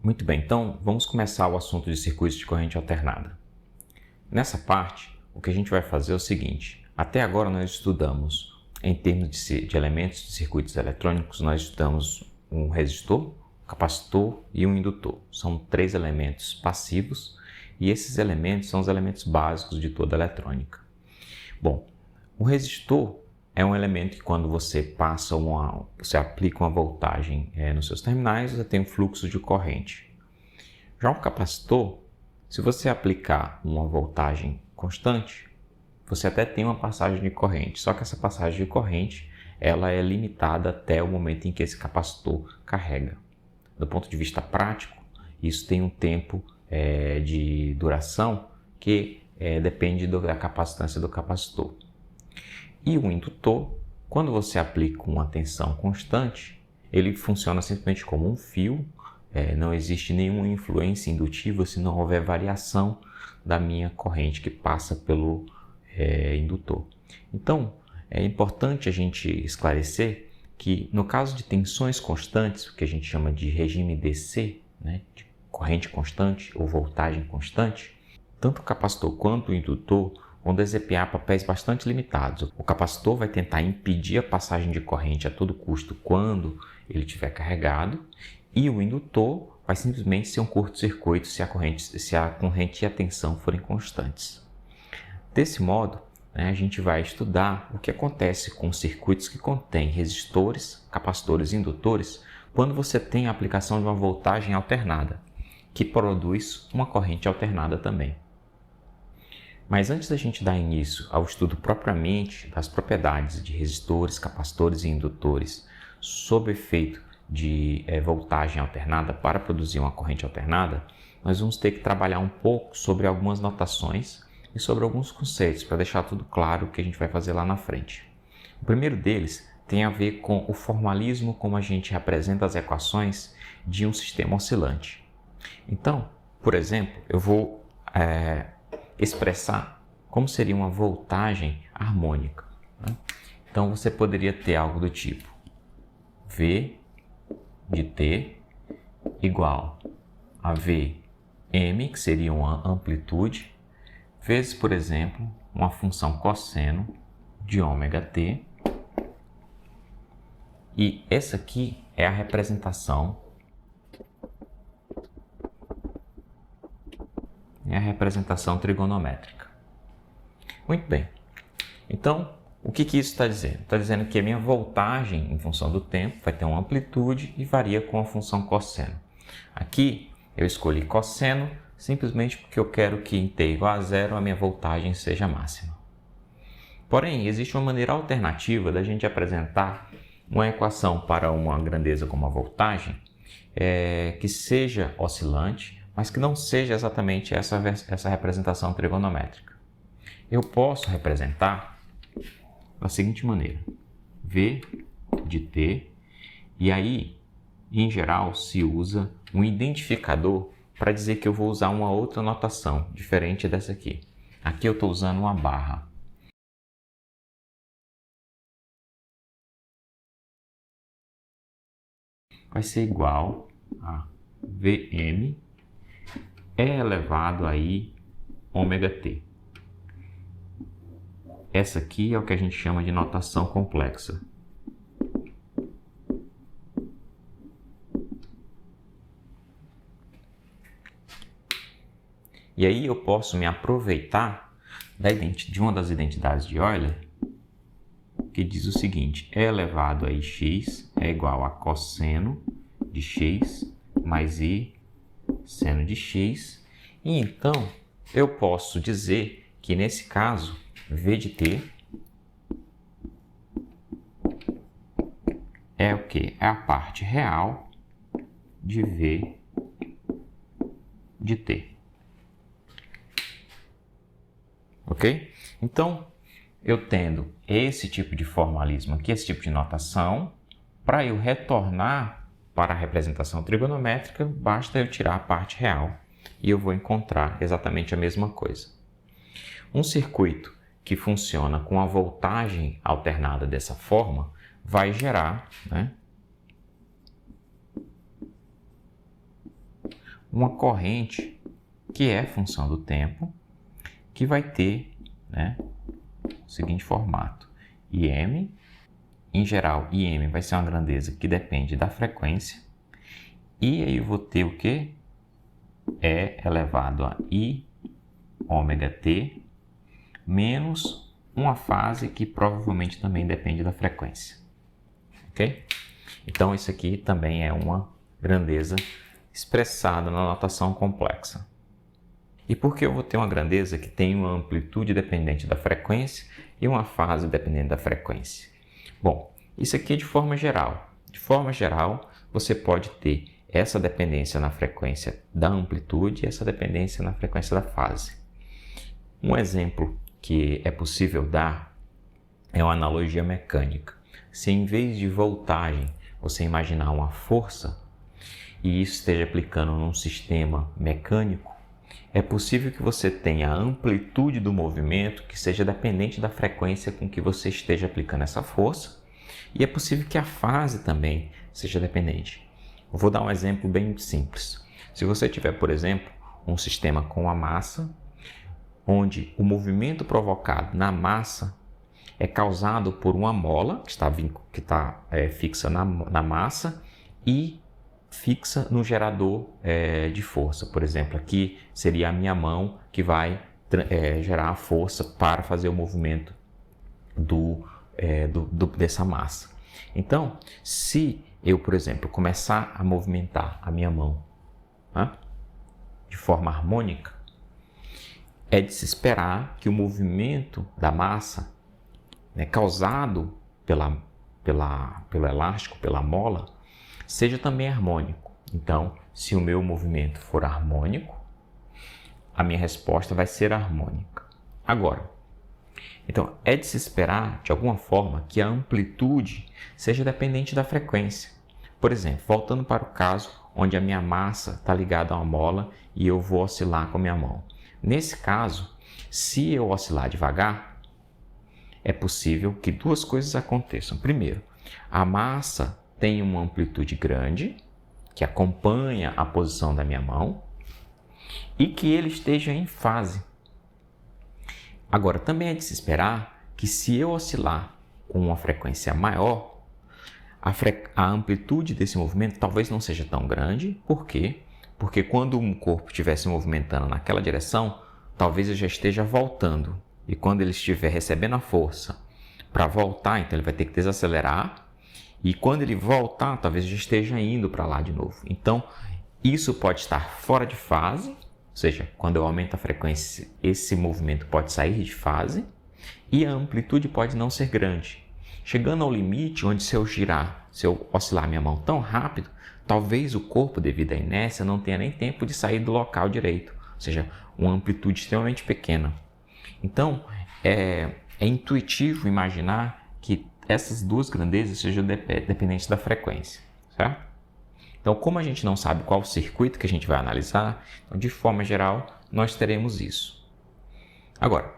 Muito bem, então vamos começar o assunto de circuitos de corrente alternada. Nessa parte, o que a gente vai fazer é o seguinte: até agora nós estudamos, em termos de elementos de circuitos eletrônicos, nós estudamos um resistor, um capacitor e um indutor. São 3 elementos passivos e esses elementos são os elementos básicos de toda a eletrônica. Bom, o resistor é um elemento que quando você aplica uma voltagem nos seus terminais, você tem um fluxo de corrente. Já um capacitor, se você aplicar uma voltagem constante, você até tem uma passagem de corrente, só que essa passagem de corrente ela é limitada até o momento em que esse capacitor carrega. Do ponto de vista prático, isso tem um tempo de duração que depende da capacitância do capacitor. E o indutor, quando você aplica uma tensão constante, ele funciona simplesmente como um fio, não existe nenhuma influência indutiva se não houver variação da minha corrente que passa pelo indutor. Então, é importante a gente esclarecer que no caso de tensões constantes, o que a gente chama de regime DC, de corrente constante ou voltagem constante, tanto o capacitor quanto o indutor vão desempenhar papéis bastante limitados. O capacitor vai tentar impedir a passagem de corrente a todo custo quando ele estiver carregado, e o indutor vai simplesmente ser um curto-circuito se a corrente e a tensão forem constantes. Desse modo, a gente vai estudar o que acontece com circuitos que contêm resistores, capacitores e indutores quando você tem a aplicação de uma voltagem alternada, que produz uma corrente alternada também. Mas antes da gente dar início ao estudo propriamente das propriedades de resistores, capacitores e indutores sob efeito de voltagem alternada para produzir uma corrente alternada, nós vamos ter que trabalhar um pouco sobre algumas notações e sobre alguns conceitos para deixar tudo claro o que a gente vai fazer lá na frente. O primeiro deles tem a ver com o formalismo como a gente representa as equações de um sistema oscilante. Então, por exemplo, eu vou expressar como seria uma voltagem harmônica. Então, você poderia ter algo do tipo V de T igual a Vm, que seria uma amplitude, vezes, por exemplo, uma função cosseno de ômega-t. E essa aqui é a representação trigonométrica. Muito bem. Então, o que isso está dizendo? Está dizendo que a minha voltagem em função do tempo vai ter uma amplitude e varia com a função cosseno. Aqui eu escolhi cosseno simplesmente porque eu quero que em t igual a zero a minha voltagem seja máxima. Porém, existe uma maneira alternativa da gente apresentar uma equação para uma grandeza como a voltagem que seja oscilante, mas que não seja exatamente essa representação trigonométrica. Eu posso representar da seguinte maneira: V de t, e aí, em geral, se usa um identificador para dizer que eu vou usar uma outra notação, diferente dessa aqui. Aqui eu estou usando uma barra. Vai ser igual a Vm elevado aí ômega-t. Essa aqui é o que a gente chama de notação complexa. E aí eu posso me aproveitar de uma das identidades de Euler, que diz o seguinte: E elevado a x é igual a cosseno de x mais i seno de x. E então eu posso dizer que nesse caso V de t é o quê? É a parte real de V de t. Ok? Então, eu tendo esse tipo de formalismo aqui, esse tipo de notação, para eu retornar para a representação trigonométrica, basta eu tirar a parte real e eu vou encontrar exatamente a mesma coisa. Um circuito que funciona com a voltagem alternada dessa forma vai gerar uma corrente que é função do tempo, que vai ter, né, o seguinte formato: Im, em geral, Im vai ser uma grandeza que depende da frequência, e aí eu vou ter o que? E elevado a I ômega t menos uma fase que provavelmente também depende da frequência, ok? Então isso aqui também é uma grandeza expressada na notação complexa. E por que eu vou ter uma grandeza que tem uma amplitude dependente da frequência e uma fase dependente da frequência? Bom, isso aqui é de forma geral. De forma geral, você pode ter essa dependência na frequência da amplitude e essa dependência na frequência da fase. Um exemplo que é possível dar é uma analogia mecânica. Se em vez de voltagem você imaginar uma força e isso esteja aplicando num sistema mecânico, é possível que você tenha a amplitude do movimento que seja dependente da frequência com que você esteja aplicando essa força, e é possível que a fase também seja dependente. Eu vou dar um exemplo bem simples. Se você tiver, por exemplo, um sistema com a massa, onde o movimento provocado na massa é causado por uma mola que está fixa na massa e fixa no gerador de força. Por exemplo, aqui seria a minha mão que vai gerar a força para fazer o movimento dessa massa. Então, se eu, por exemplo, começar a movimentar a minha mão, né, de forma harmônica, é de se esperar que o movimento da massa, né, causado pelo elástico, pela mola, seja também harmônico. Então, se o meu movimento for harmônico, a minha resposta vai ser harmônica. Agora, então, é de se esperar, de alguma forma, que a amplitude seja dependente da frequência. Por exemplo, voltando para o caso onde a minha massa está ligada a uma mola e eu vou oscilar com a minha mão. Nesse caso, se eu oscilar devagar, é possível que duas coisas aconteçam. Primeiro, a massa tem uma amplitude grande, que acompanha a posição da minha mão, e que ele esteja em fase. Agora, também é de se esperar que se eu oscilar com uma frequência maior, a amplitude desse movimento talvez não seja tão grande. Por quê? Porque quando um corpo estiver se movimentando naquela direção, talvez eu já esteja voltando. E quando ele estiver recebendo a força para voltar, então ele vai ter que desacelerar. E quando ele voltar, talvez eu já esteja indo para lá de novo. Então, isso pode estar fora de fase, ou seja, quando eu aumento a frequência, esse movimento pode sair de fase e a amplitude pode não ser grande. Chegando ao limite onde se eu oscilar minha mão tão rápido, talvez o corpo, devido à inércia, não tenha nem tempo de sair do local direito, ou seja, uma amplitude extremamente pequena. Então, é intuitivo imaginar que essas duas grandezas sejam dependentes da frequência, certo? Então, como a gente não sabe qual circuito que a gente vai analisar, então, de forma geral, nós teremos isso. Agora,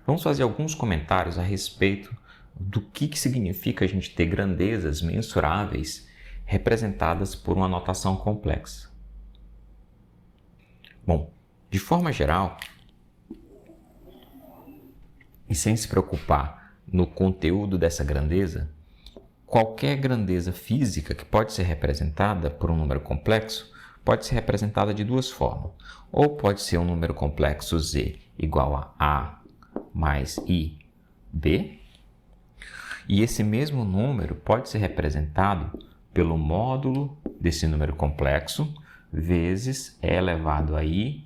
vamos fazer alguns comentários a respeito do que significa a gente ter grandezas mensuráveis representadas por uma notação complexa. Bom, de forma geral, e sem se preocupar no conteúdo dessa grandeza, qualquer grandeza física que pode ser representada por um número complexo pode ser representada de duas formas. Ou pode ser um número complexo z igual a mais ib, e esse mesmo número pode ser representado pelo módulo desse número complexo vezes e elevado a i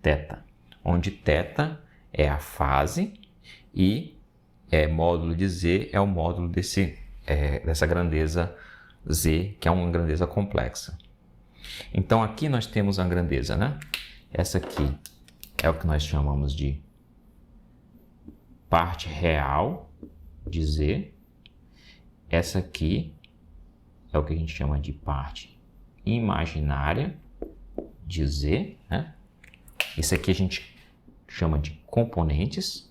θ, onde θ é a fase e módulo de z é o módulo dessa grandeza z, que é uma grandeza complexa. Então aqui nós temos a grandeza, né? Essa aqui é o que nós chamamos de parte real de z. Essa aqui é o que a gente chama de parte imaginária de z, né? Isso aqui a gente chama de componentes.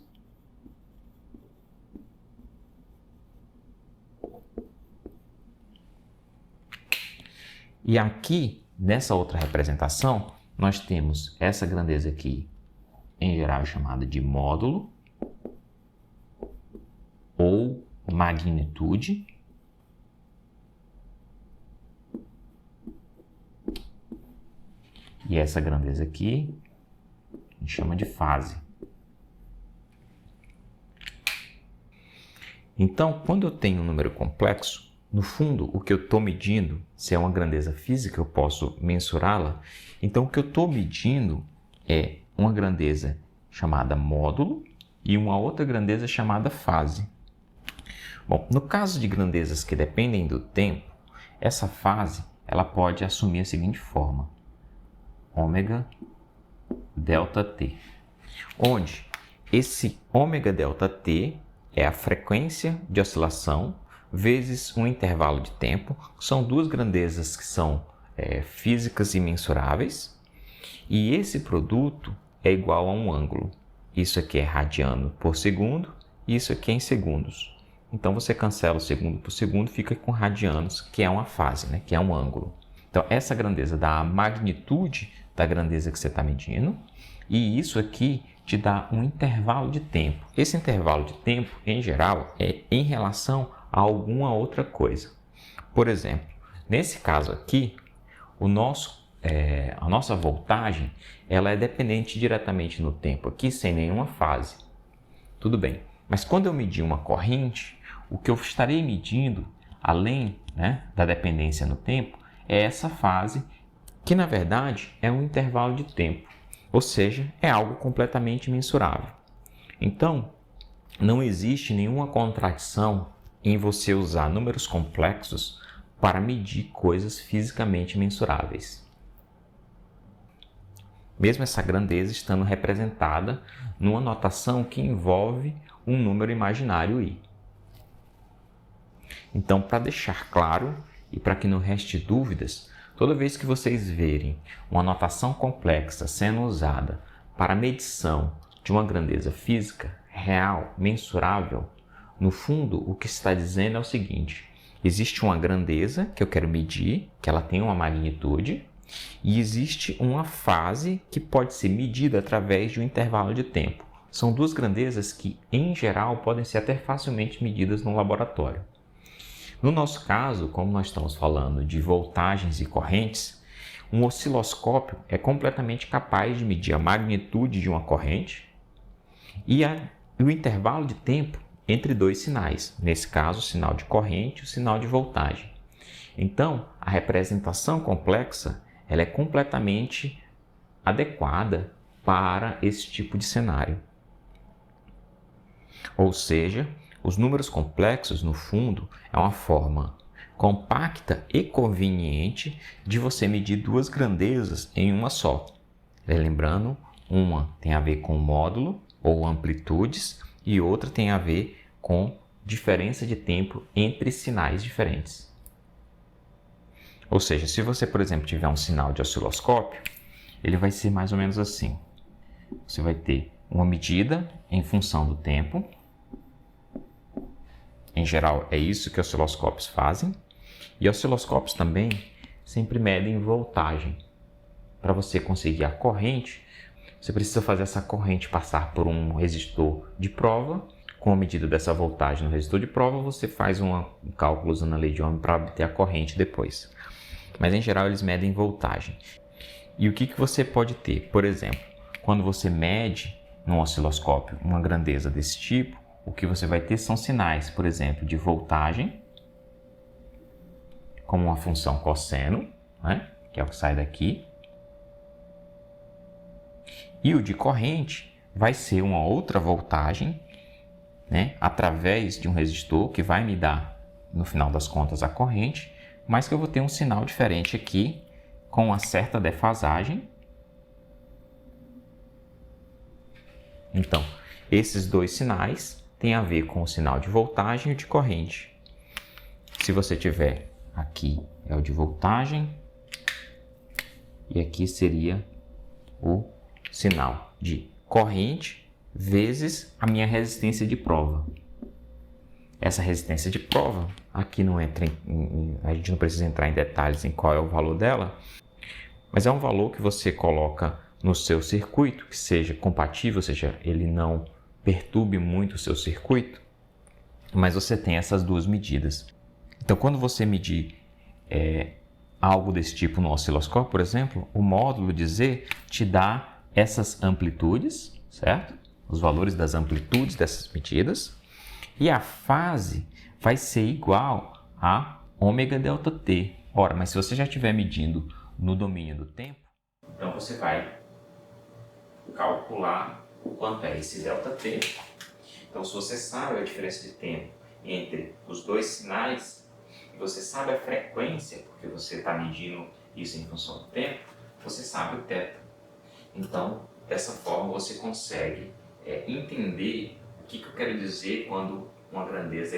E aqui nessa outra representação, nós temos essa grandeza aqui, em geral chamada de módulo ou magnitude. E essa grandeza aqui a gente chama de fase. Então, quando eu tenho um número complexo, no fundo, o que eu estou medindo, se é uma grandeza física, eu posso mensurá-la. Então, o que eu estou medindo é uma grandeza chamada módulo e uma outra grandeza chamada fase. Bom, no caso de grandezas que dependem do tempo, essa fase ela pode assumir a seguinte forma: ômega delta t, onde esse ômega delta t é a frequência de oscilação vezes um intervalo de tempo. São duas grandezas que são físicas e mensuráveis, e esse produto é igual a um ângulo. Isso aqui é radiano por segundo e isso aqui é em segundos. Então você cancela o segundo por segundo, fica com radianos, que é uma fase, né? Que é um ângulo. Então essa grandeza dá a magnitude da grandeza que você está medindo, e isso aqui te dá um intervalo de tempo. Esse intervalo de tempo, em geral, é em relação a alguma outra coisa. Por exemplo, nesse caso aqui, a nossa voltagem ela é dependente diretamente no tempo, aqui sem nenhuma fase. Tudo bem, mas quando eu medir uma corrente, o que eu estarei medindo, além, né, da dependência no tempo, é essa fase, que na verdade é um intervalo de tempo. Ou seja, é algo completamente mensurável. Então, não existe nenhuma contradição em você usar números complexos para medir coisas fisicamente mensuráveis. Mesmo essa grandeza estando representada numa notação que envolve um número imaginário i. Então, para deixar claro e para que não reste dúvidas, toda vez que vocês verem uma notação complexa sendo usada para a medição de uma grandeza física real, mensurável, no fundo o que está dizendo é o seguinte: existe uma grandeza que eu quero medir, que ela tem uma magnitude, e existe uma fase que pode ser medida através de um intervalo de tempo. São duas grandezas que, em geral, podem ser até facilmente medidas no laboratório. No nosso caso, como nós estamos falando de voltagens e correntes, um osciloscópio é completamente capaz de medir a magnitude de uma corrente e o intervalo de tempo entre dois sinais, nesse caso o sinal de corrente e o sinal de voltagem. Então, a representação complexa ela é completamente adequada para esse tipo de cenário. Ou seja, os números complexos, no fundo, é uma forma compacta e conveniente de você medir duas grandezas em uma só. Lembrando, uma tem a ver com módulo ou amplitudes e outra tem a ver com diferença de tempo entre sinais diferentes. Ou seja, se você, por exemplo, tiver um sinal de osciloscópio, ele vai ser mais ou menos assim. Você vai ter uma medida em função do tempo. Em geral, é isso que osciloscópios fazem. E osciloscópios também sempre medem voltagem. Para você conseguir a corrente, você precisa fazer essa corrente passar por um resistor de prova. Com a medida dessa voltagem no resistor de prova, você faz um cálculo usando a lei de Ohm para obter a corrente depois. Mas, em geral, eles medem voltagem. E o que você pode ter? Por exemplo, quando você mede num osciloscópio uma grandeza desse tipo, o que você vai ter são sinais, por exemplo, de voltagem, como uma função cosseno, né? Que é o que sai daqui. E o de corrente vai ser uma outra voltagem, né? Através de um resistor que vai me dar, no final das contas, a corrente, mas que eu vou ter um sinal diferente aqui, com uma certa defasagem. Então, esses dois sinais têm a ver com o sinal de voltagem e o de corrente. Se você tiver aqui é o de voltagem e aqui seria o sinal de corrente vezes a minha resistência de prova. Essa resistência de prova, aqui não entra a gente não precisa entrar em detalhes em qual é o valor dela, mas é um valor que você coloca no seu circuito, que seja compatível, ou seja, ele não perturbe muito o seu circuito, mas você tem essas duas medidas. Então, quando você medir algo desse tipo no osciloscópio, por exemplo, o módulo de Z te dá essas amplitudes, certo? Os valores das amplitudes dessas medidas, e a fase vai ser igual a ômega delta t. Ora, mas se você já estiver medindo no domínio do tempo, então você vai calcular o quanto é esse delta t. Então, se você sabe a diferença de tempo entre os dois sinais, e você sabe a frequência, porque você está medindo isso em função do tempo, você sabe o θ. Então, dessa forma, você consegue entender o que eu quero dizer quando uma grandeza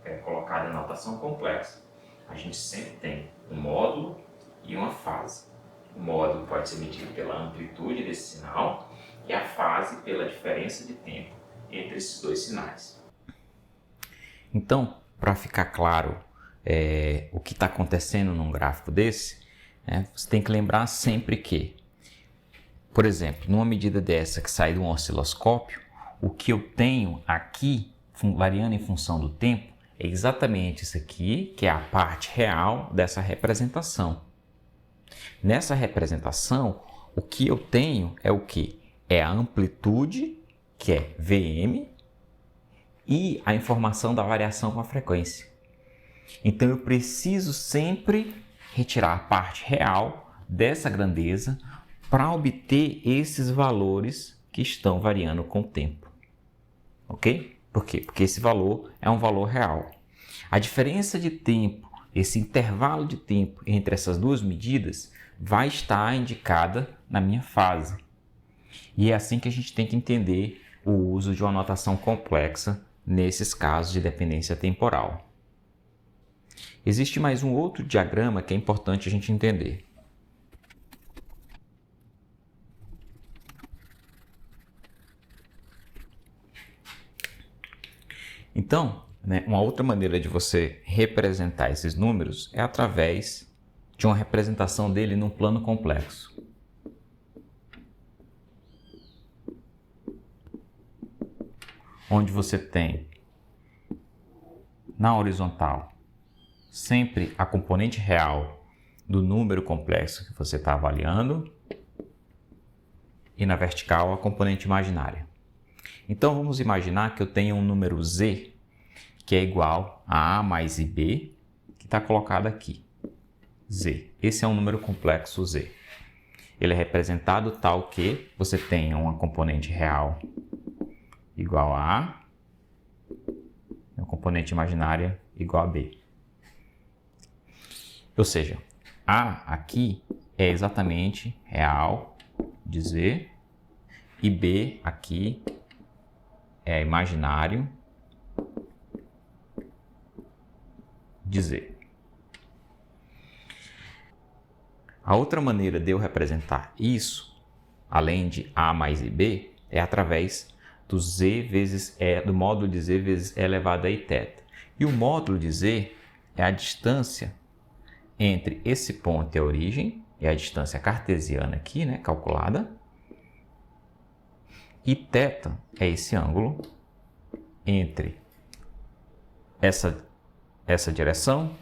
é colocada em notação complexa. A gente sempre tem um módulo e uma fase. O módulo pode ser medido pela amplitude desse sinal e a fase pela diferença de tempo entre esses dois sinais. Então, para ficar claro o que está acontecendo num gráfico desse, você tem que lembrar sempre que, por exemplo, numa medida dessa que sai de um osciloscópio, o que eu tenho aqui, variando em função do tempo, é exatamente isso aqui, que é a parte real dessa representação. Nessa representação, o que eu tenho é o quê? É a amplitude, que é Vm, e a informação da variação com a frequência. Então, eu preciso sempre retirar a parte real dessa grandeza para obter esses valores que estão variando com o tempo. Ok? Por quê? Porque esse valor é um valor real. A diferença de tempo, esse intervalo de tempo entre essas duas medidas, vai estar indicada na minha fase. E é assim que a gente tem que entender o uso de uma notação complexa nesses casos de dependência temporal. Existe mais um outro diagrama que é importante a gente entender. Então, uma outra maneira de você representar esses números é através de uma representação dele num plano complexo. Onde você tem, na horizontal, sempre a componente real do número complexo que você está avaliando e na vertical a componente imaginária. Então vamos imaginar que eu tenho um número Z que é igual a A mais IB, que está colocado aqui, Z. Esse é um número complexo Z. Ele é representado tal que você tenha uma componente real igual a A e uma componente imaginária igual a B. Ou seja, A aqui é exatamente real de Z e B aqui é imaginário de Z. A outra maneira de eu representar isso, além de A mais IB, é através do Z vezes do módulo de Z vezes E elevado a Iθ. E o módulo de Z é a distância entre esse ponto e a origem, é a distância cartesiana aqui, calculada, e θ é esse ângulo entre essa direção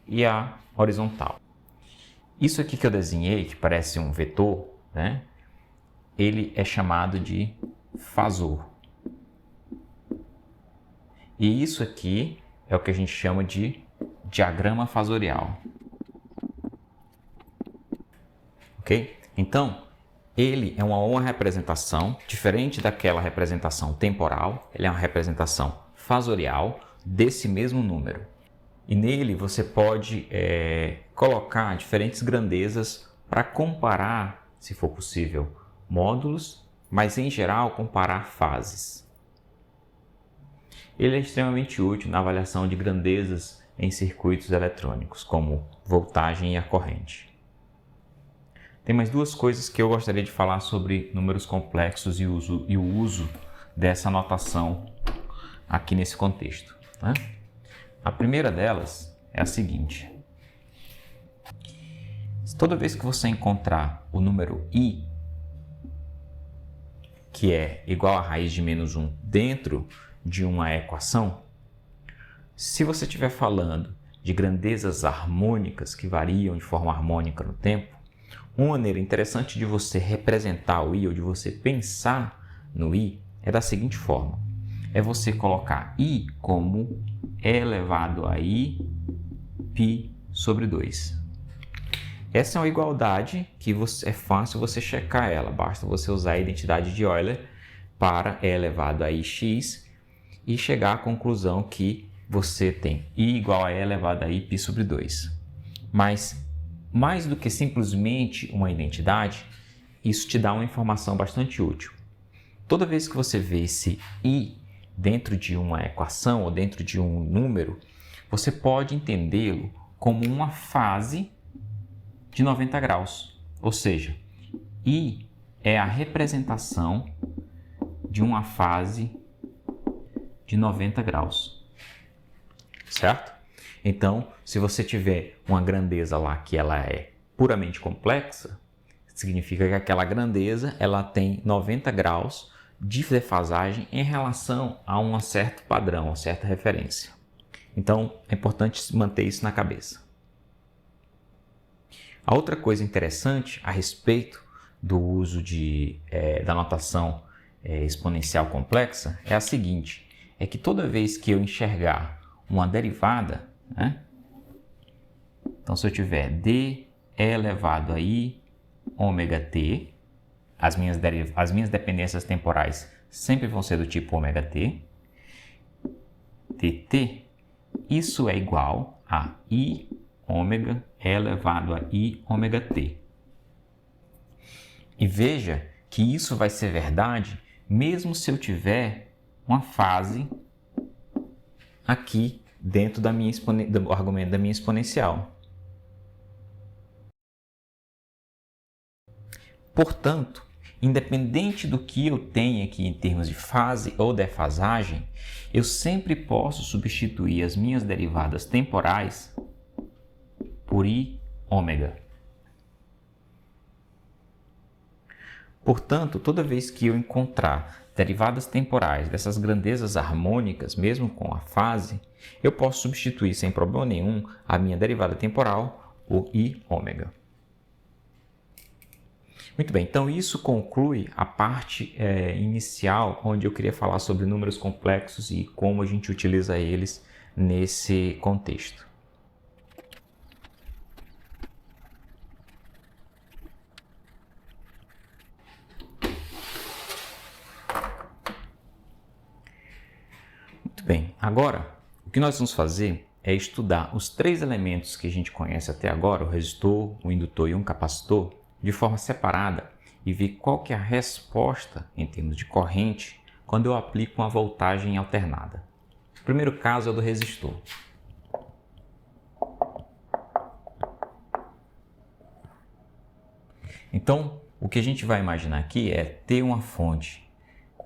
e a horizontal. Isso aqui que eu desenhei, que parece um vetor, ele é chamado de fasor. E isso aqui é o que a gente chama de diagrama fasorial. Ok? Então, ele é uma representação diferente daquela representação temporal, ele é uma representação fasorial desse mesmo número. E nele você pode colocar diferentes grandezas para comparar, se for possível, módulos, mas em geral comparar fases. Ele é extremamente útil na avaliação de grandezas em circuitos eletrônicos, como voltagem e a corrente. Tem mais duas coisas que eu gostaria de falar sobre números complexos e o uso dessa notação aqui nesse contexto. A primeira delas é a seguinte: Toda vez que você encontrar o número I, que é igual a raiz de menos 1 dentro de uma equação, se você estiver falando de grandezas harmônicas que variam de forma harmônica no tempo, uma maneira interessante de você representar o I ou de você pensar no I é da seguinte forma. É você colocar I como E elevado a I π sobre 2. Essa é uma igualdade que é fácil você checar ela. Basta você usar a identidade de Euler para E elevado a ix e chegar à conclusão que você tem I igual a E elevado a I π sobre 2. Mas, mais do que simplesmente uma identidade, isso te dá uma informação bastante útil. Toda vez que você vê esse I dentro de uma equação ou dentro de um número, você pode entendê-lo como uma fase de 90 graus. Ou seja, I é a representação de uma fase de 90 graus. Certo? Então, se você tiver uma grandeza lá que ela é puramente complexa, significa que aquela grandeza ela tem 90 graus de defasagem em relação a um certo padrão, uma certa referência. Então, é importante manter isso na cabeça. A outra coisa interessante a respeito do uso da notação exponencial complexa é a seguinte, é que toda vez que eu enxergar uma derivada, né? Então se eu tiver d elevado a i ômega t, as minhas dependências temporais sempre vão ser do tipo ômega t, dt, isso é igual a i ômega elevado a i ômega t. E veja que isso vai ser verdade mesmo se eu tiver uma fase aqui dentro do argumento da minha exponencial. Portanto, independente do que eu tenha aqui em termos de fase ou defasagem, eu sempre posso substituir as minhas derivadas temporais por i ômega. Portanto, toda vez que eu encontrar derivadas temporais dessas grandezas harmônicas, mesmo com a fase, eu posso substituir sem problema nenhum a minha derivada temporal por i ômega. Muito bem, então isso conclui a parte inicial, onde eu queria falar sobre números complexos e como a gente utiliza eles nesse contexto. Muito bem, agora o que nós vamos fazer é estudar os três elementos que a gente conhece até agora, o resistor, o indutor e um capacitor, de forma separada e ver qual que é a resposta em termos de corrente quando eu aplico uma voltagem alternada. O primeiro caso é o do resistor. Então, o que a gente vai imaginar aqui é ter uma fonte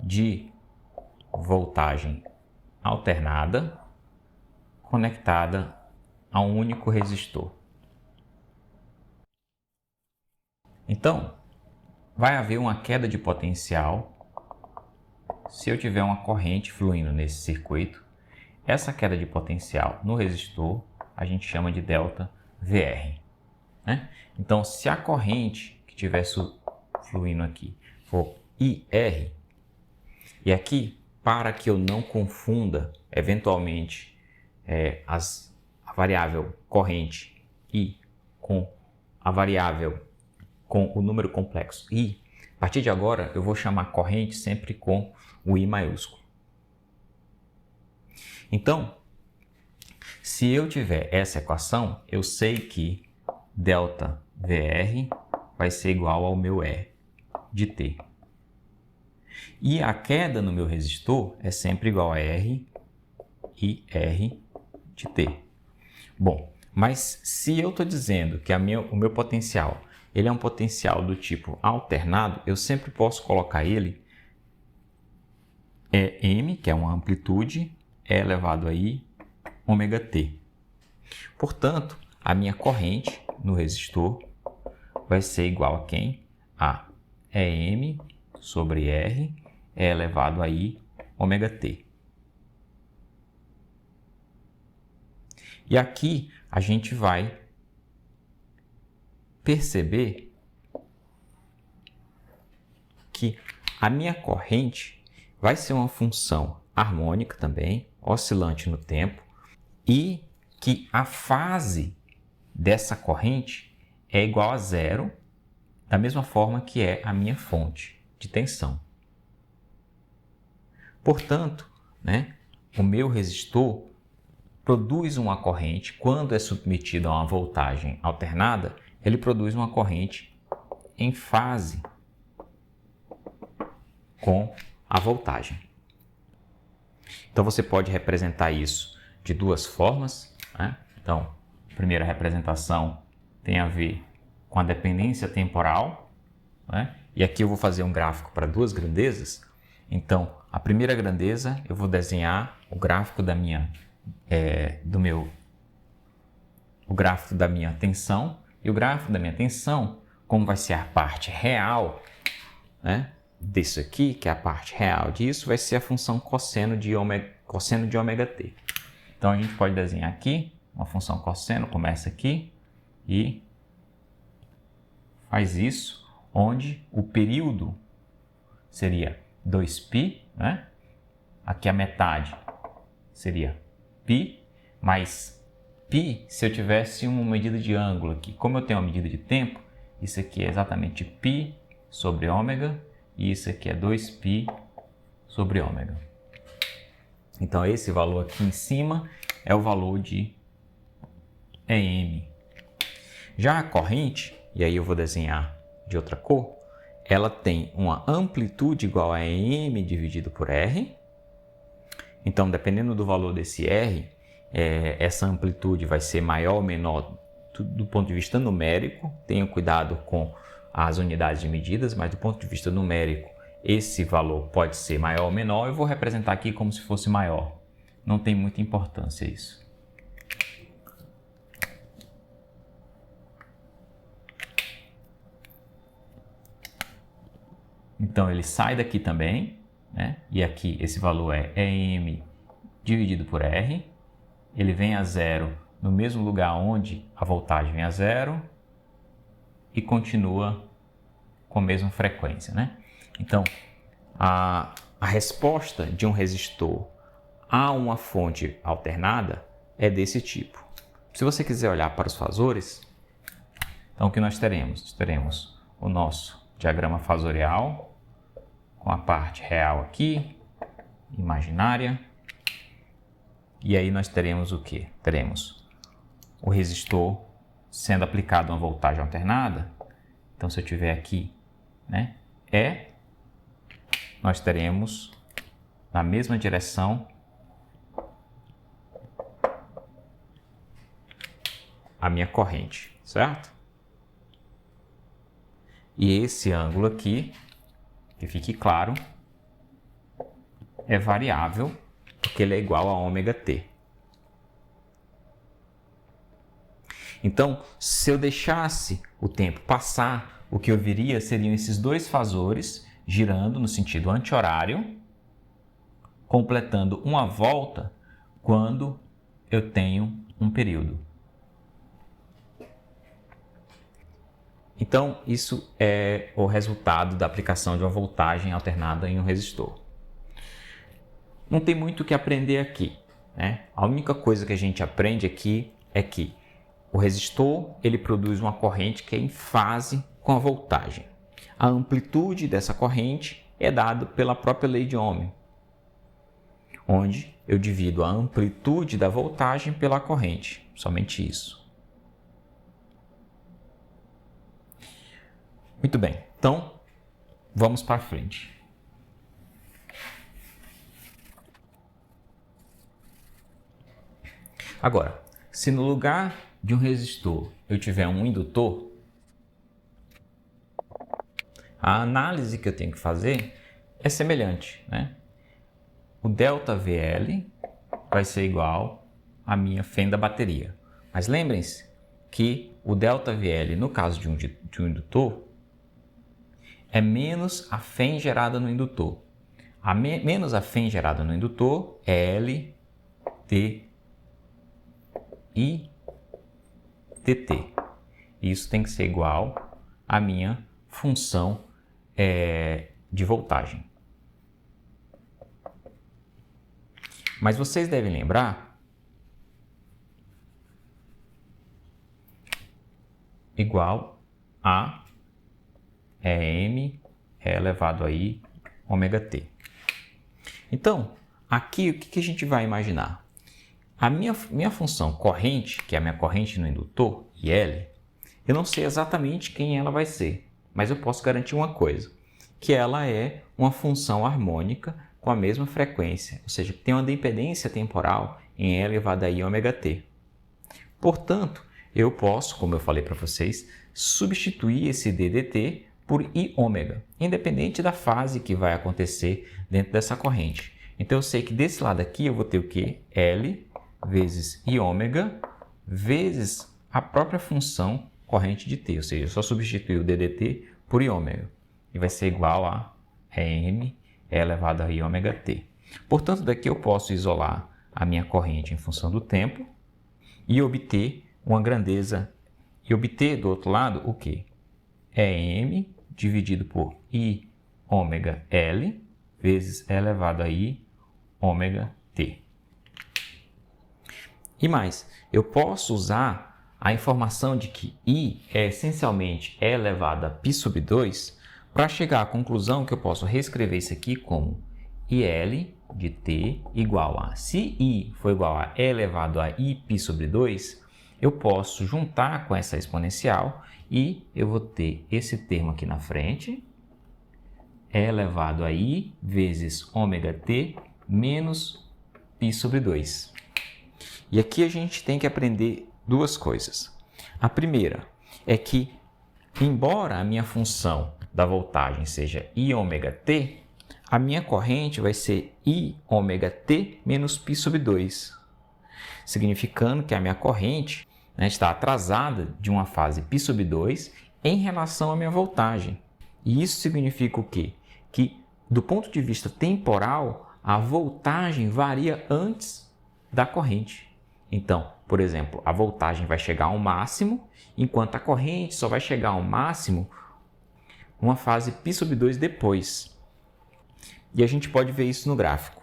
de voltagem alternada conectada a um único resistor. Então, vai haver uma queda de potencial se eu tiver uma corrente fluindo nesse circuito. Essa queda de potencial no resistor a gente chama de delta VR. Né? Então, se a corrente que estiver fluindo aqui for IR, e aqui, para que eu não confunda eventualmente a variável corrente I com a variável com o número complexo I, a partir de agora eu vou chamar corrente sempre com o I maiúsculo. Então, se eu tiver essa equação, eu sei que delta VR vai ser igual ao meu E de T. E a queda no meu resistor é sempre igual a R e R de T. Bom, mas se eu estou dizendo que o meu potencial ele é um potencial do tipo alternado, eu sempre posso colocar ele M, que é uma amplitude, E elevado a I, ômega T. Portanto, a minha corrente no resistor vai ser igual a quem? A EM sobre R é elevado a I ômega T. E aqui a gente vai perceber que a minha corrente vai ser uma função harmônica também, oscilante no tempo, e que a fase dessa corrente é igual a zero, da mesma forma que é a minha fonte de tensão. Portanto, o meu resistor produz uma corrente, quando é submetido a uma voltagem alternada, ele produz uma corrente em fase com a voltagem. Então você pode representar isso de duas formas, Então, a primeira representação tem a ver com a dependência temporal, E aqui eu vou fazer um gráfico para duas grandezas. Então, a primeira grandeza eu vou desenhar o gráfico da minha o gráfico da minha tensão, e o gráfico da minha tensão, como vai ser a parte real, disso aqui, que é a parte real disso, vai ser a função cosseno de ômega t. Então a gente pode desenhar aqui uma função cosseno, começa aqui e faz isso, onde o período seria 2π, Aqui a metade seria π, mais π se eu tivesse uma medida de ângulo aqui. Como eu tenho uma medida de tempo, isso aqui é exatamente π sobre ômega, e isso aqui é 2π sobre ômega. Então esse valor aqui em cima é o valor de EM. Já a corrente, e aí eu vou desenhar de outra cor, ela tem uma amplitude igual a EM dividido por R. Então, dependendo do valor desse R, essa amplitude vai ser maior ou menor do ponto de vista numérico. Tenha cuidado com as unidades de medidas, mas do ponto de vista numérico, esse valor pode ser maior ou menor. Eu vou representar aqui como se fosse maior. Não tem muita importância isso. Então, ele sai daqui também, E aqui esse valor é EM dividido por R. Ele vem a zero no mesmo lugar onde a voltagem vem a zero e continua com a mesma frequência, Então, a resposta de um resistor a uma fonte alternada é desse tipo. Se você quiser olhar para os fasores, então o que nós teremos? Nós teremos o nosso diagrama fasorial, com a parte real aqui, imaginária. E aí nós teremos o quê? Teremos o resistor sendo aplicado uma voltagem alternada. Então, se eu tiver aqui, nós teremos na mesma direção a minha corrente, certo? E esse ângulo aqui, que fique claro, é variável, porque ele é igual a ômega t. Então, se eu deixasse o tempo passar, o que eu veria seriam esses dois fasores girando no sentido anti-horário, completando uma volta quando eu tenho um período. Então, isso é o resultado da aplicação de uma voltagem alternada em um resistor. Não tem muito o que aprender aqui, A única coisa que a gente aprende aqui é que o resistor ele produz uma corrente que é em fase com a voltagem. A amplitude dessa corrente é dada pela própria lei de Ohm, onde eu divido a amplitude da voltagem pela corrente, somente isso. Muito bem, então vamos para frente. Agora, se no lugar de um resistor eu tiver um indutor, a análise que eu tenho que fazer é semelhante, O ΔVL vai ser igual à minha fenda bateria. Mas lembrem-se que o ΔVL, no caso de um indutor, é menos a Fem gerada no indutor. Menos a Fem gerada no indutor é L, T, I, dt. Isso tem que ser igual à minha função de voltagem. Mas vocês devem lembrar, igual a EM elevado a I ômega t. Então, aqui o que a gente vai imaginar? A minha função corrente, que é a minha corrente no indutor, IL, eu não sei exatamente quem ela vai ser, mas eu posso garantir uma coisa, que ela é uma função harmônica com a mesma frequência, ou seja, que tem uma dependência temporal em E elevado a I ômega t. Portanto, eu posso, como eu falei para vocês, substituir esse ddt por I ômega, independente da fase que vai acontecer dentro dessa corrente. Então, eu sei que desse lado aqui eu vou ter o quê? L vezes I ômega vezes a própria função corrente de t, ou seja, eu só substituir o ddt por I ômega, e vai ser igual a M elevado a I ômega t. Portanto, daqui eu posso isolar a minha corrente em função do tempo e obter uma grandeza, e obter do outro lado o quê? M dividido por I ômega L vezes E elevado a I ômega t. E mais, eu posso usar a informação de que I é essencialmente E elevado a π sobre 2 para chegar à conclusão que eu posso reescrever isso aqui como IL de t igual a, se I for igual a E elevado a Iπ sobre 2, eu posso juntar com essa exponencial e eu vou ter esse termo aqui na frente, E elevado a I vezes ômega t menos π sobre 2. E aqui a gente tem que aprender duas coisas. A primeira é que, embora a minha função da voltagem seja I ômega t, a minha corrente vai ser I ômega t menos π sobre 2, significando que a minha corrente está atrasada de uma fase π sobre 2 em relação à minha voltagem. E isso significa o quê? Que, do ponto de vista temporal, a voltagem varia antes da corrente. Então, por exemplo, a voltagem vai chegar ao máximo, enquanto a corrente só vai chegar ao máximo uma fase π sobre 2 depois. E a gente pode ver isso no gráfico.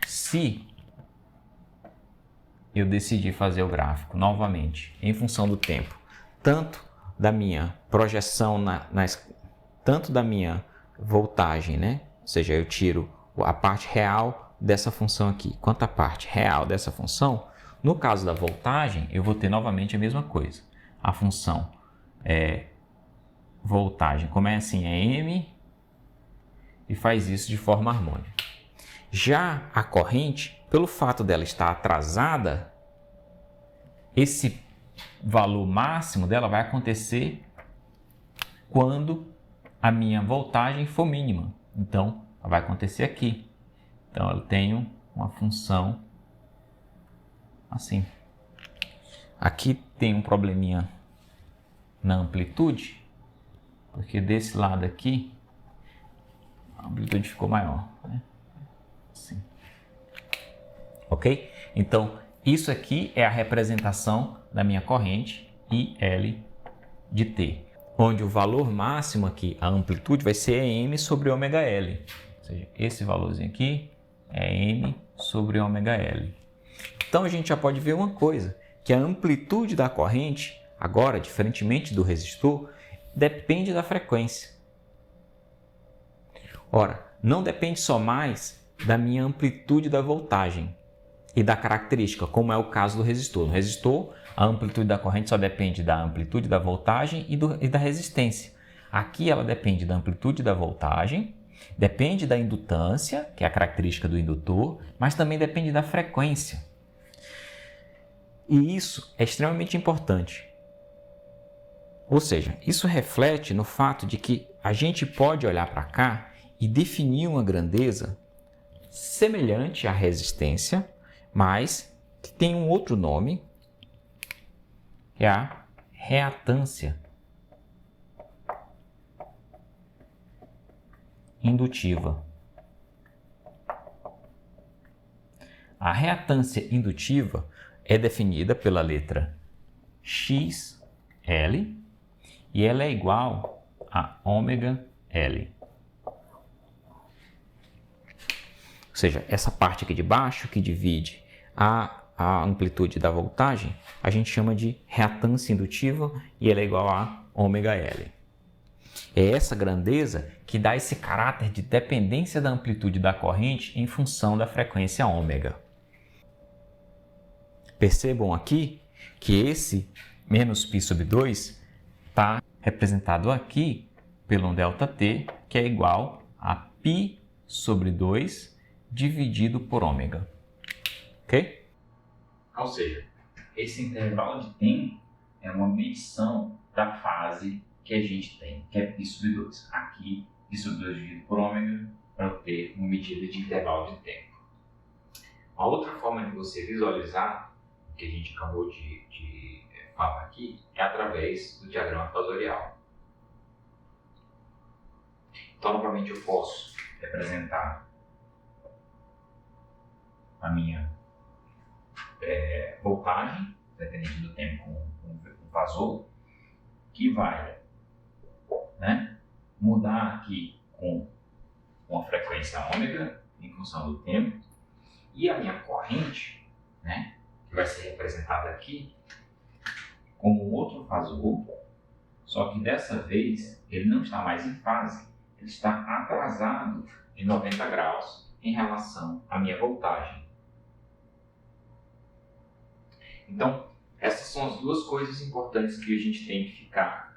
Se eu decidir fazer o gráfico novamente, em função do tempo, tanto da minha projeção, tanto da minha voltagem, né? Ou seja, eu tiro a parte real dessa função aqui, quanto a parte real dessa função, no caso da voltagem, eu vou ter novamente a mesma coisa. A função voltagem começa em M e faz isso de forma harmônica. Já a corrente, pelo fato dela estar atrasada, esse valor máximo dela vai acontecer quando a minha voltagem for mínima. Então, ela vai acontecer aqui. Então, eu tenho uma função assim. Aqui tem um probleminha na amplitude, porque desse lado aqui a amplitude ficou maior, né? Assim. Ok? Então, isso aqui é a representação da minha corrente IL de t, onde o valor máximo aqui, a amplitude, vai ser M sobre ômega L. Ou seja, esse valorzinho aqui é M sobre ômega L. Então, a gente já pode ver uma coisa, que a amplitude da corrente, agora, diferentemente do resistor, depende da frequência. Ora, não depende só mais da minha amplitude da voltagem e da característica, como é o caso do resistor. No resistor, a amplitude da corrente só depende da amplitude da voltagem e da resistência. Aqui ela depende da amplitude da voltagem, depende da indutância, que é a característica do indutor, mas também depende da frequência. E isso é extremamente importante. Ou seja, isso reflete no fato de que a gente pode olhar para cá e definir uma grandeza semelhante à resistência, mas que tem um outro nome, é a reatância indutiva. A reatância indutiva é definida pela letra XL e ela é igual a ômega L. Ou seja, essa parte aqui de baixo que divide a amplitude da voltagem, a gente chama de reatância indutiva e ela é igual a ômega L. É essa grandeza que dá esse caráter de dependência da amplitude da corrente em função da frequência ômega. Percebam aqui que esse menos π sobre 2 está representado aqui pelo ΔT, que é igual a π sobre 2 dividido por ômega. Ok? Ou seja, esse intervalo de tempo é uma medição da fase que a gente tem, que é π sobre 2. Aqui, π sobre 2 dividido por ômega, para eu ter uma medida de intervalo de tempo. A outra forma de você visualizar o que a gente acabou de falar aqui é através do diagrama fasorial. Então, novamente, eu posso representar a minha voltagem, dependente do tempo com o fasor, que vai mudar aqui com uma frequência ômega em função do tempo, e a minha corrente, que vai ser representada aqui como outro fasor, só que dessa vez ele não está mais em fase, ele está atrasado em 90 graus em relação à minha voltagem. Então, essas são as duas coisas importantes que a gente tem que ficar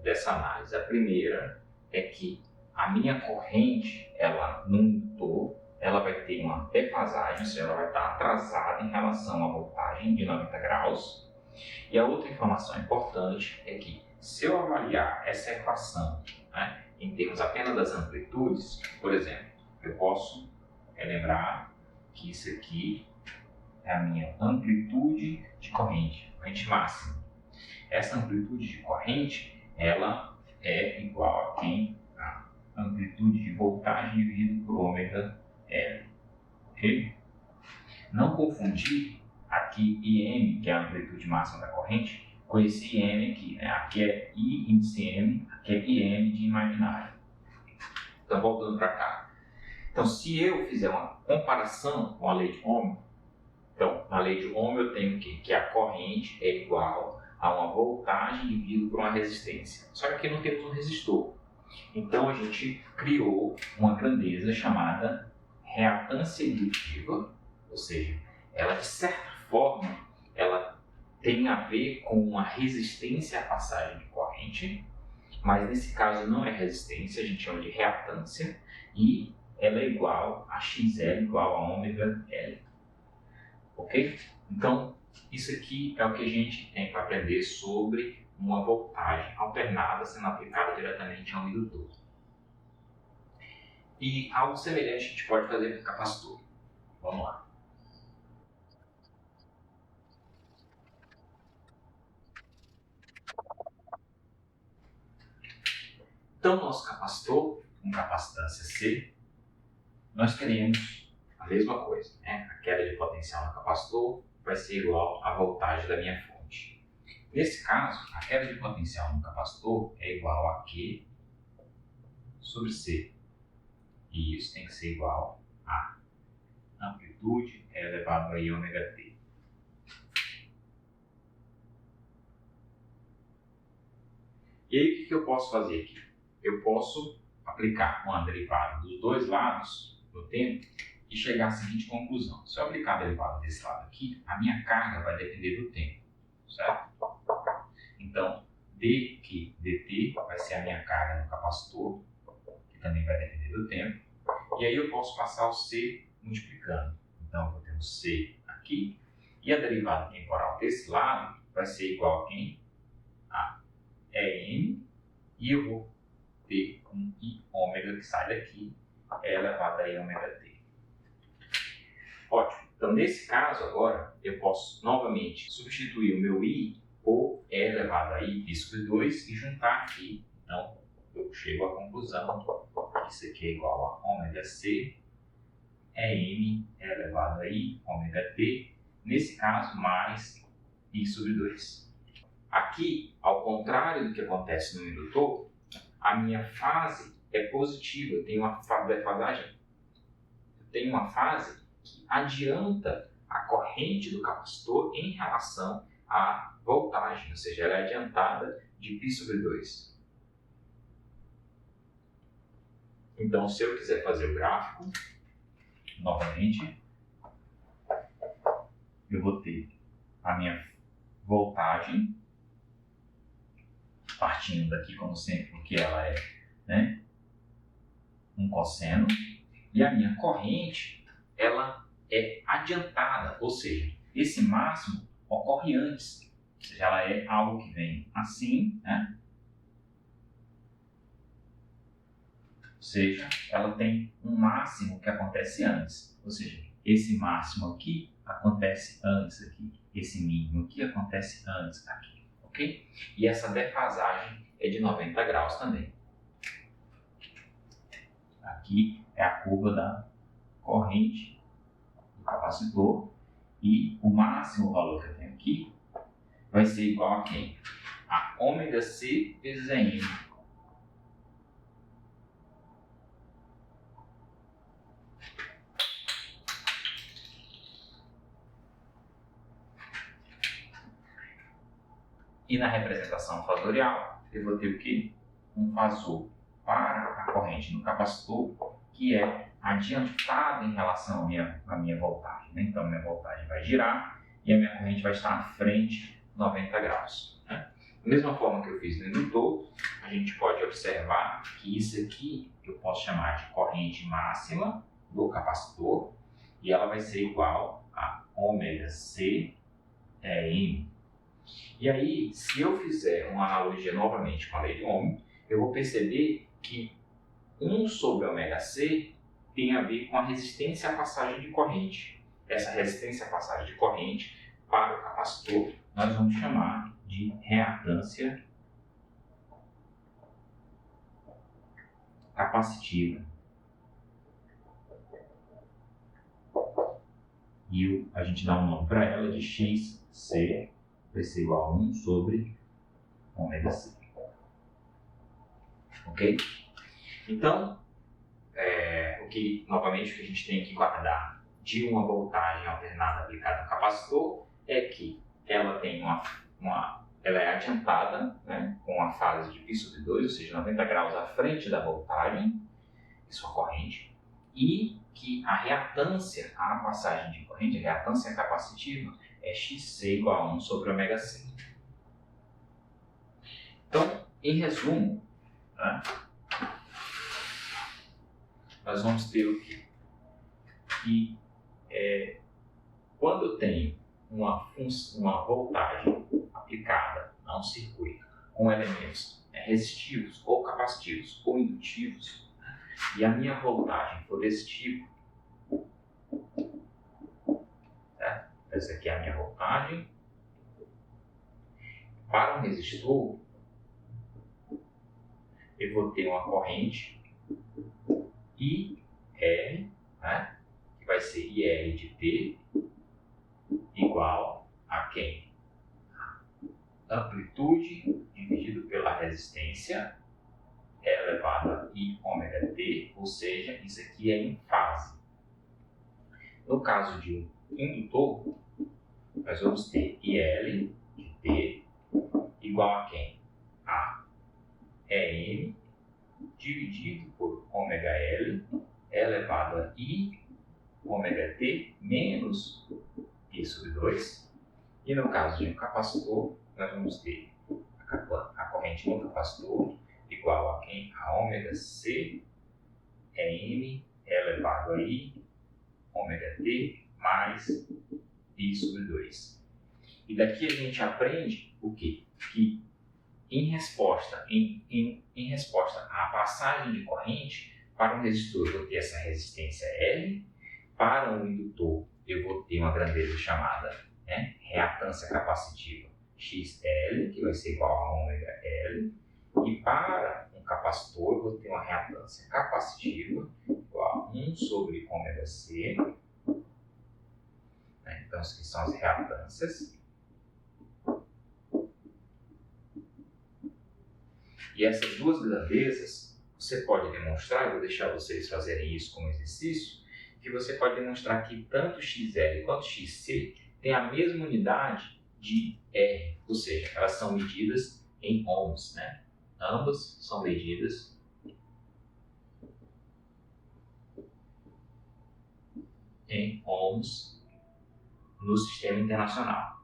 dessa análise. A primeira é que a minha corrente, ela no indutor, ela vai ter uma defasagem, ou seja, ela vai estar atrasada em relação à voltagem de 90 graus. E a outra informação importante é que, se eu avaliar essa equação em termos apenas das amplitudes, por exemplo, eu posso lembrar que isso aqui é a minha amplitude de corrente máxima. Essa amplitude de corrente, ela é igual a quem? A amplitude de voltagem dividido por ômega L. Ok? Não confundir aqui IM, que é a amplitude máxima da corrente, com esse IM aqui. Aqui é I índice M, aqui é IM de imaginário. Então, voltando para cá. Então, se eu fizer uma comparação com a lei de Ohm, então, na lei de Ohm eu tenho que a corrente é igual a uma voltagem dividido por uma resistência. Só que aqui não temos um resistor. Então, a gente criou uma grandeza chamada reatância indutiva, ou seja, ela de certa forma ela tem a ver com uma resistência à passagem de corrente, mas nesse caso não é resistência, a gente chama de reatância, e ela é igual a XL igual a ômega L. Ok? Então, isso aqui é o que a gente tem para aprender sobre uma voltagem alternada sendo aplicada diretamente a um indutor. E algo semelhante a gente pode fazer com o capacitor. Vamos lá. Então, nosso capacitor, com capacitância C, nós queremos a mesma coisa. A queda de potencial no capacitor vai ser igual à voltagem da minha fonte. Nesse caso, a queda de potencial no capacitor é igual a Q sobre C. E isso tem que ser igual a amplitude elevado a ômega t. E aí, o que eu posso fazer aqui? Eu posso aplicar uma derivada dos dois lados do tempo e chegar à seguinte conclusão. Se eu aplicar a derivada desse lado aqui, a minha carga vai depender do tempo, certo? Então, dt vai ser a minha carga no capacitor, que também vai depender do tempo. E aí eu posso passar o C multiplicando. Então, eu vou ter um C aqui, e a derivada temporal desse lado vai ser igual a quem? A EM, e eu vou ter um I ômega que sai daqui, elevado a ômega t. Ótimo. Então, nesse caso agora, eu posso novamente substituir o meu I por elevado a I π sobre 2 e juntar aqui. Então, eu chego à conclusão que isso aqui é igual a ômega C M elevado a I ômega T, nesse caso, mais π sobre 2. Aqui, ao contrário do que acontece no indutor, a minha fase é positiva, eu tenho uma defasagem, eu tenho uma fase que adianta a corrente do capacitor em relação à voltagem, ou seja, ela é adiantada de π sobre 2. Então, se eu quiser fazer o gráfico, novamente, eu vou ter a minha voltagem, partindo daqui, como sempre, porque ela é, né, um cosseno, e a minha corrente, ela é adiantada, ou seja, esse máximo ocorre antes, ou seja, ela é algo que vem assim, né? Ou seja, ela tem um máximo que acontece antes, ou seja, esse máximo aqui acontece antes aqui, esse mínimo aqui acontece antes aqui, ok? E essa defasagem é de 90 graus também. Aqui é a curva da corrente do capacitor e o máximo valor que eu tenho aqui vai ser igual a quem? A ômega C vezes a M. E na representação fasorial, eu vou ter o quê? Um fasor para a corrente no capacitor que é adiantado em relação à minha voltagem, né? Então, minha voltagem vai girar e a minha corrente vai estar à frente 90 graus. Né? Da mesma forma que eu fiz no indutor, a gente pode observar que isso aqui eu posso chamar de corrente máxima do capacitor e ela vai ser igual a ômega C M. E aí, se eu fizer uma analogia novamente com a lei de Ohm, eu vou perceber que 1 sobre ômega C tem a ver com a resistência à passagem de corrente. Essa resistência à passagem de corrente para o capacitor nós vamos chamar de reatância capacitiva. E a gente dá um nome para ela de XC, vai ser igual a 1 sobre ômega C. Ok? Então, novamente, o que a gente tem que guardar de uma voltagem alternada aplicada no capacitor é que ela tem ela é adiantada, né, com a fase de π sobre 2, ou seja, 90 graus à frente da voltagem, sua corrente, e que a reatância à passagem de corrente, a reatância capacitiva, é XC igual a 1 sobre ômega C. Então, em resumo, né, nós vamos ter o quê? Que quando eu tenho uma voltagem aplicada a um circuito com elementos resistivos ou capacitivos ou indutivos, e a minha voltagem for desse tipo, tá? Essa aqui é a minha voltagem, para um resistor, eu vou ter uma corrente IR, né? Que vai ser IR de T igual a quem? Amplitude dividido pela resistência elevado a I ômega T, ou seja, isso aqui é em fase. No caso de um indutor, nós vamos ter IL de T igual a quem? A EM dividido por ômega L elevado a I ômega T menos π sobre 2. E no caso de um capacitor, nós vamos ter a corrente no capacitor igual a quem? A ômega C M elevado a I ômega T mais π sobre 2. E daqui a gente aprende o quê? Que em resposta à passagem de corrente, para um resistor eu vou ter essa resistência L, para um indutor eu vou ter uma grandeza chamada, né, reatância capacitiva XL, que vai ser igual a ômega L, e para um capacitor eu vou ter uma reatância capacitiva igual a 1 sobre ômega C, né? Então, isso aqui são as reatâncias. E essas duas grandezas, você pode demonstrar, eu vou deixar vocês fazerem isso como exercício, que você pode demonstrar que tanto XL quanto XC têm a mesma unidade de R, ou seja, elas são medidas em ohms, né? Ambas são medidas em ohms no sistema internacional.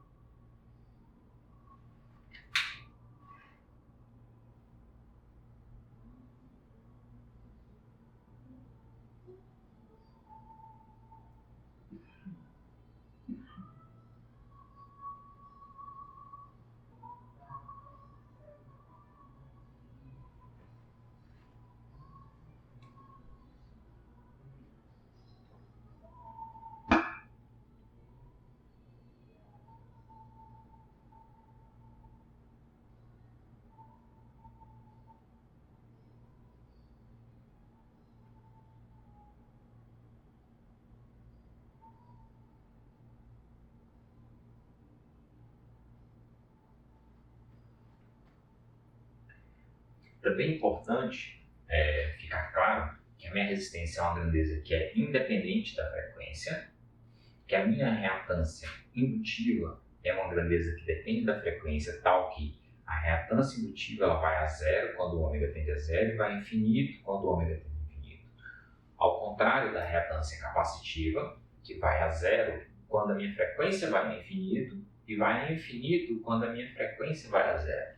Também é importante ficar claro que a minha resistência é uma grandeza que é independente da frequência, que a minha reatância indutiva é uma grandeza que depende da frequência, tal que a reatância indutiva ela vai a zero quando o ômega tende a zero e vai a infinito quando o ômega tende a infinito. Ao contrário da reatância capacitiva, que vai a zero quando a minha frequência vai a infinito e vai a infinito quando a minha frequência vai a zero.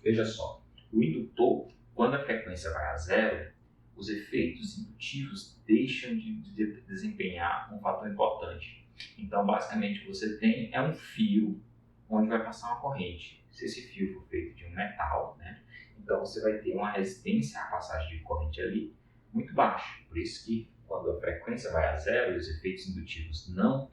Veja só, o indutor, quando a frequência vai a zero, os efeitos indutivos deixam de desempenhar um fator importante. Então, basicamente, você tem um fio onde vai passar uma corrente. Se esse fio for feito de um metal, né, então você vai ter uma resistência à passagem de corrente ali muito baixa. Por isso que, quando a frequência vai a zero e os efeitos indutivos não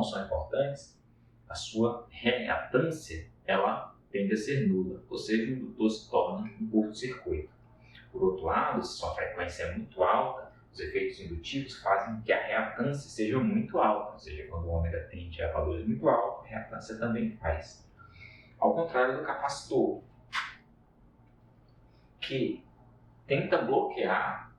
são importantes, a sua reatância ela tende a ser nula, ou seja, o indutor se torna um curto-circuito. Por outro lado, se sua frequência é muito alta, os efeitos indutivos fazem com que a reatância seja muito alta, ou seja, quando o ômega tende a valores muito altos, a reatância também faz. Ao contrário do capacitor, que tenta bloquear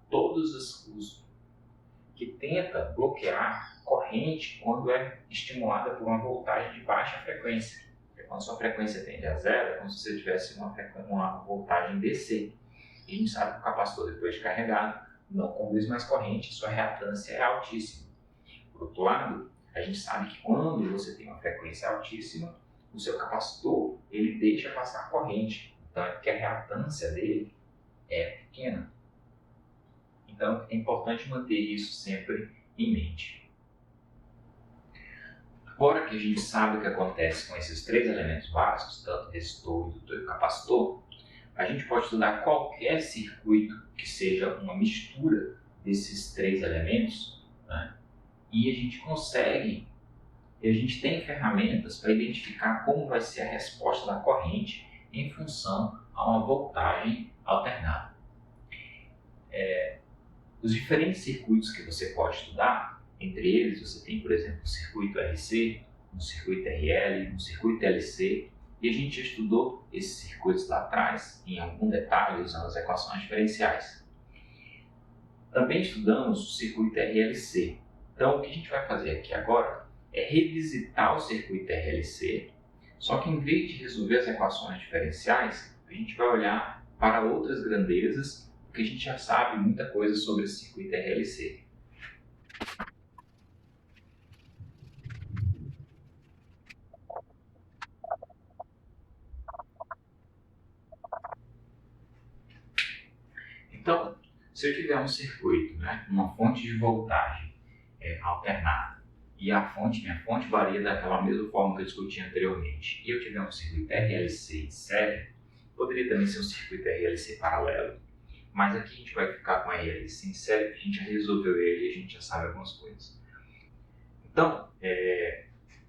corrente quando é estimulada por uma voltagem de baixa frequência. Quando sua frequência tende a zero, é como se você tivesse uma voltagem DC. E a gente sabe que o capacitor, depois de carregado, não conduz mais corrente, sua reatância é altíssima. Por outro lado, a gente sabe que quando você tem uma frequência altíssima, o seu capacitor ele deixa passar corrente. Então é porque a reatância dele é pequena. Então é importante manter isso sempre em mente. Agora que a gente sabe o que acontece com esses três elementos básicos, tanto resistor, indutor e capacitor, a gente pode estudar qualquer circuito que seja uma mistura desses três elementos, né? E a gente tem ferramentas para identificar como vai ser a resposta da corrente em função a uma voltagem alternada. Os diferentes circuitos que você pode estudar, entre eles você tem, por exemplo, um circuito RC, um circuito RL, um circuito LC, e a gente já estudou esses circuitos lá atrás, em algum detalhe, usando as equações diferenciais. Também estudamos o circuito RLC. Então, o que a gente vai fazer aqui agora é revisitar o circuito RLC, só que em vez de resolver as equações diferenciais, a gente vai olhar para outras grandezas, porque a gente já sabe muita coisa sobre esse circuito RLC. Então, se eu tiver um circuito, né, uma fonte de voltagem alternada, e minha fonte varia daquela mesma forma que eu discuti anteriormente, e eu tiver um circuito RLC em série, poderia também ser um circuito RLC paralelo, mas aqui a gente vai ficar com a RLC em série, porque a gente já resolveu ele e a gente já sabe algumas coisas. Então,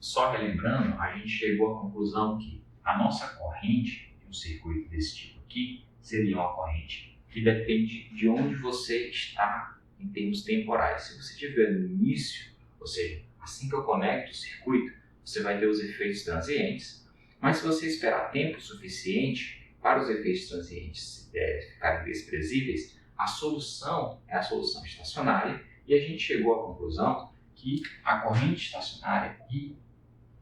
só relembrando, a gente chegou à conclusão que a nossa corrente de um circuito desse tipo aqui seria uma corrente que depende de onde você está em termos temporais. Se você estiver no início, ou seja, assim que eu conecto o circuito, você vai ter os efeitos transientes, mas se você esperar tempo suficiente para os efeitos transientes ficarem desprezíveis, a solução é a solução estacionária, e a gente chegou à conclusão que a corrente estacionária e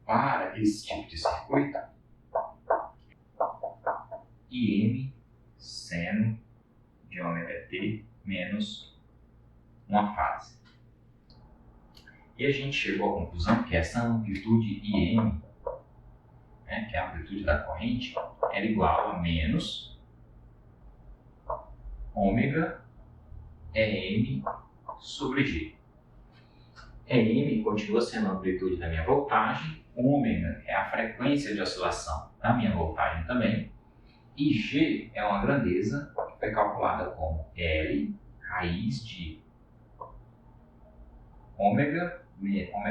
para esse tipo de circuito, Im seno de ômega-t menos uma fase. E a gente chegou à conclusão que essa amplitude Im, que é a amplitude da corrente, era igual a menos ômega Em sobre G. Em continua sendo a amplitude da minha voltagem, ômega é a frequência de oscilação da minha voltagem também, e G é uma grandeza que foi calculada como L raiz de ômega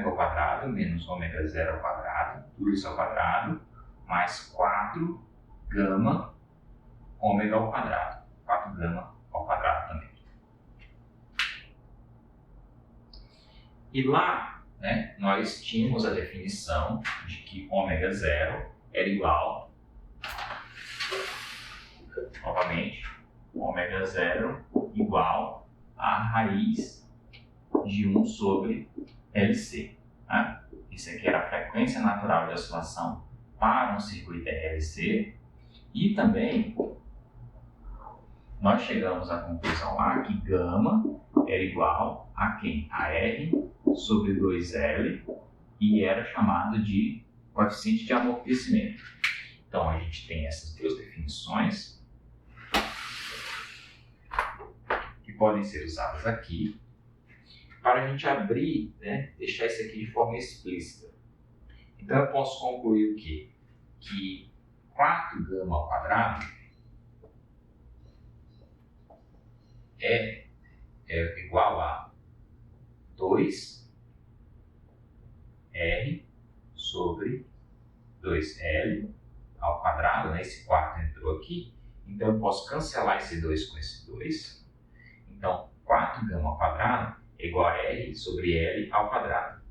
ao quadrado menos ômega zero ao quadrado, tudo isso ao quadrado, mais 4 gama ômega ao quadrado, 4 gama ao quadrado também. E lá, nós tínhamos a definição de que ômega zero era igual, novamente, ômega zero igual a raiz de 1 sobre LC. Tá? Isso aqui era a frequência natural de oscilação para um circuito RLC. E também nós chegamos à conclusão lá que gama era igual a quem? A R sobre 2L, e era chamado de coeficiente de amortecimento. Então a gente tem essas duas definições que podem ser usadas aqui para a gente abrir, deixar isso aqui de forma explícita. Então eu posso concluir o quê? Que 4 gama ao quadrado é igual a 2R sobre 2L ao quadrado, esse 4 entrou aqui, então eu posso cancelar esse 2 com esse 2. Então 4 gama ao quadrado é igual a R sobre L ao quadrado.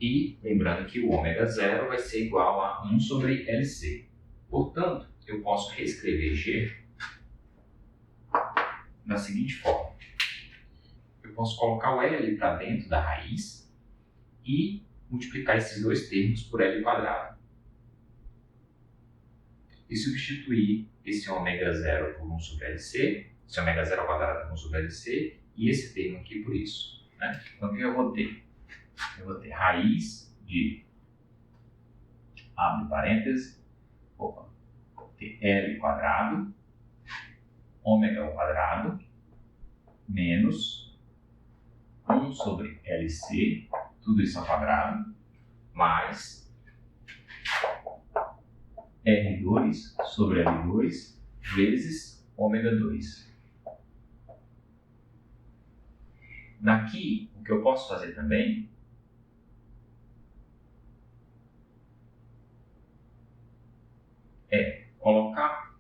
E lembrando que o ômega zero vai ser igual a 1 sobre LC. Portanto, eu posso reescrever G da seguinte forma. Eu posso colocar o L para dentro da raiz e multiplicar esses dois termos por L quadrado. E substituir esse ômega zero por 1 sobre LC, esse ômega zero ao quadrado por 1 sobre LC, e esse termo aqui por isso. Então o que eu vou ter? Eu vou ter raiz de, abre parênteses, vou ter L quadrado, ômega ao quadrado, menos 1 sobre LC, tudo isso ao quadrado, mais R2 sobre L2 vezes ômega 2. Daqui, o que eu posso fazer também é colocar,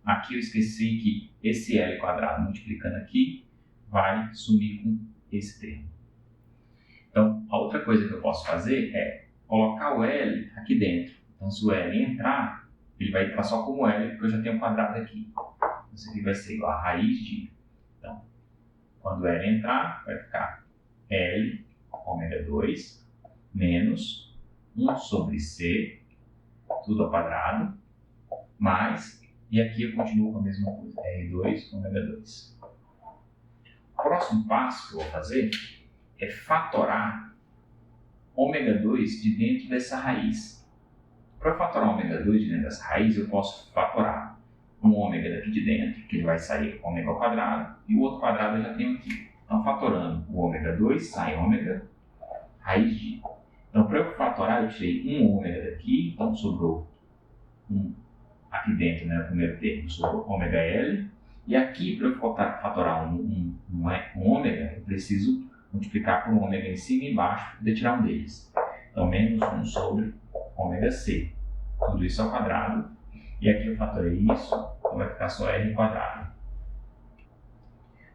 aqui eu esqueci que esse L quadrado multiplicando aqui vai sumir com esse termo. Então, a outra coisa que eu posso fazer é colocar o L aqui dentro. Então, se o L entrar, ele vai entrar só como L, porque eu já tenho um quadrado aqui. Isso aqui vai ser igual a raiz de... Então, quando o L entrar, vai ficar L, ômega 2, menos 1 sobre C, tudo ao quadrado, mais, e aqui eu continuo com a mesma coisa, R2, ômega 2. O próximo passo que eu vou fazer é fatorar ômega 2 de dentro dessa raiz. Para fatorar ômega 2 de dentro dessa raiz, eu posso fatorar um ômega daqui de dentro, que ele vai sair ômega ao quadrado, e o outro quadrado eu já tenho aqui. Então, fatorando o ômega 2, sai ômega, raiz de... Então, para eu fatorar, eu tirei um ômega daqui, então sobrou um aqui dentro, no primeiro termo, sobrou ômega L, e aqui, para eu fatorar um ômega, eu preciso multiplicar por um ômega em cima e embaixo para poder tirar um deles. Então, menos 1 sobre ômega C. Tudo isso ao quadrado. E aqui eu fatorei isso, então vai ficar só R quadrado.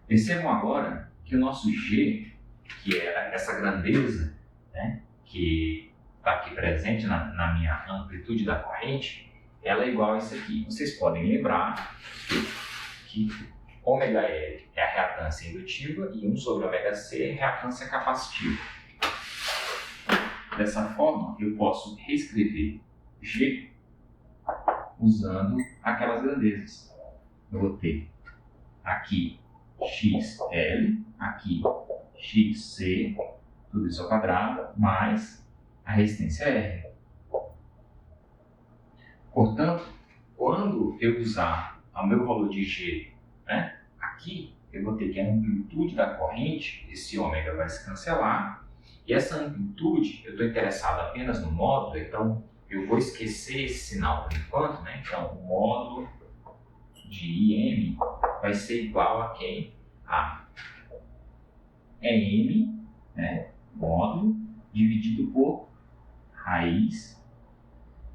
Percebam agora que o nosso G, que é essa grandeza, né, que está aqui presente na minha amplitude da corrente, ela é igual a isso aqui. Vocês podem lembrar que ômega L é a reatância indutiva e 1 sobre ômega C é a reatância capacitiva. Dessa forma, eu posso reescrever G usando aquelas grandezas. Eu vou ter aqui XL, aqui XC, tudo isso ao quadrado, mais a resistência R. Portanto, quando eu usar o meu valor de G, né, aqui, eu vou ter que a amplitude da corrente, esse ômega vai se cancelar, e essa amplitude, eu estou interessado apenas no módulo, então eu vou esquecer esse sinal por enquanto, né? Então, o módulo de IM vai ser igual a quem? A M, né? Módulo, dividido por raiz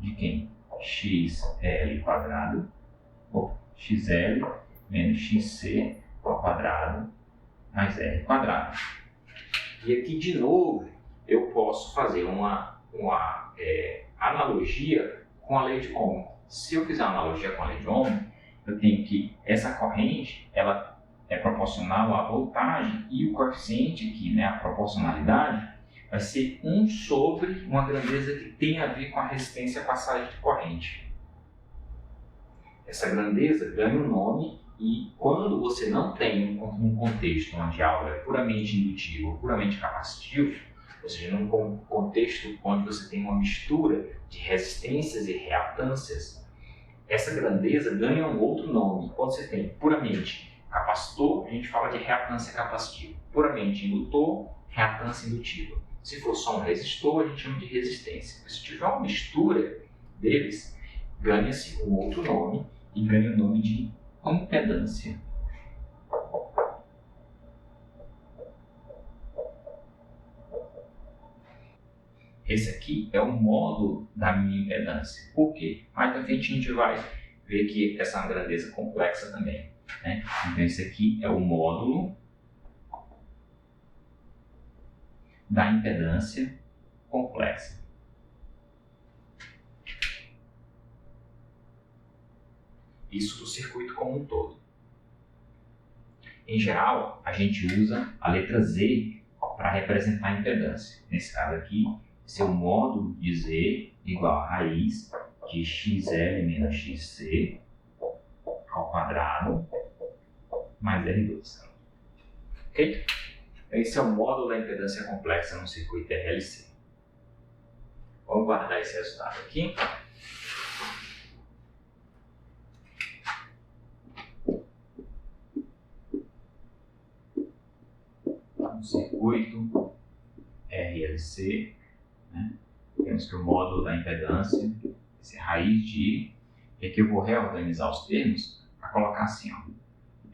de quem? XL quadrado, ou XL menos XC ao quadrado, mais R quadrado. E aqui, de novo, eu posso fazer uma analogia com a lei de Ohm. Se eu fizer uma analogia com a lei de Ohm, eu tenho que essa corrente ela é proporcional à voltagem e o coeficiente aqui, né, a proporcionalidade, vai ser 1 sobre uma grandeza que tem a ver com a resistência à passagem de corrente. Essa grandeza ganha um nome e quando você não tem um contexto onde algo é puramente indutivo ou puramente capacitivo, ou seja, num contexto onde você tem uma mistura de resistências e reatâncias, essa grandeza ganha um outro nome. Quando você tem puramente capacitor, a gente fala de reatância capacitiva. Puramente indutor, reatância indutiva. Se for só um resistor, a gente chama de resistência. Mas se tiver uma mistura deles, ganha-se um outro nome e ganha o nome de impedância. Esse aqui é o módulo da minha impedância. Por quê? Mais pra frente a gente vai ver que essa é uma grandeza complexa também, né? Então esse aqui é o módulo da impedância complexa. Isso do circuito como um todo. Em geral, a gente usa a letra Z para representar a impedância. Nesse caso aqui, esse é o módulo de Z igual a raiz de XL menos XC ao quadrado mais R2. Ok? Esse é o módulo da impedância complexa no circuito RLC. Vamos guardar esse resultado aqui. No circuito RLC, né, temos que o módulo da impedância, esse é raiz de I, e aqui eu vou reorganizar os termos para colocar assim, ó,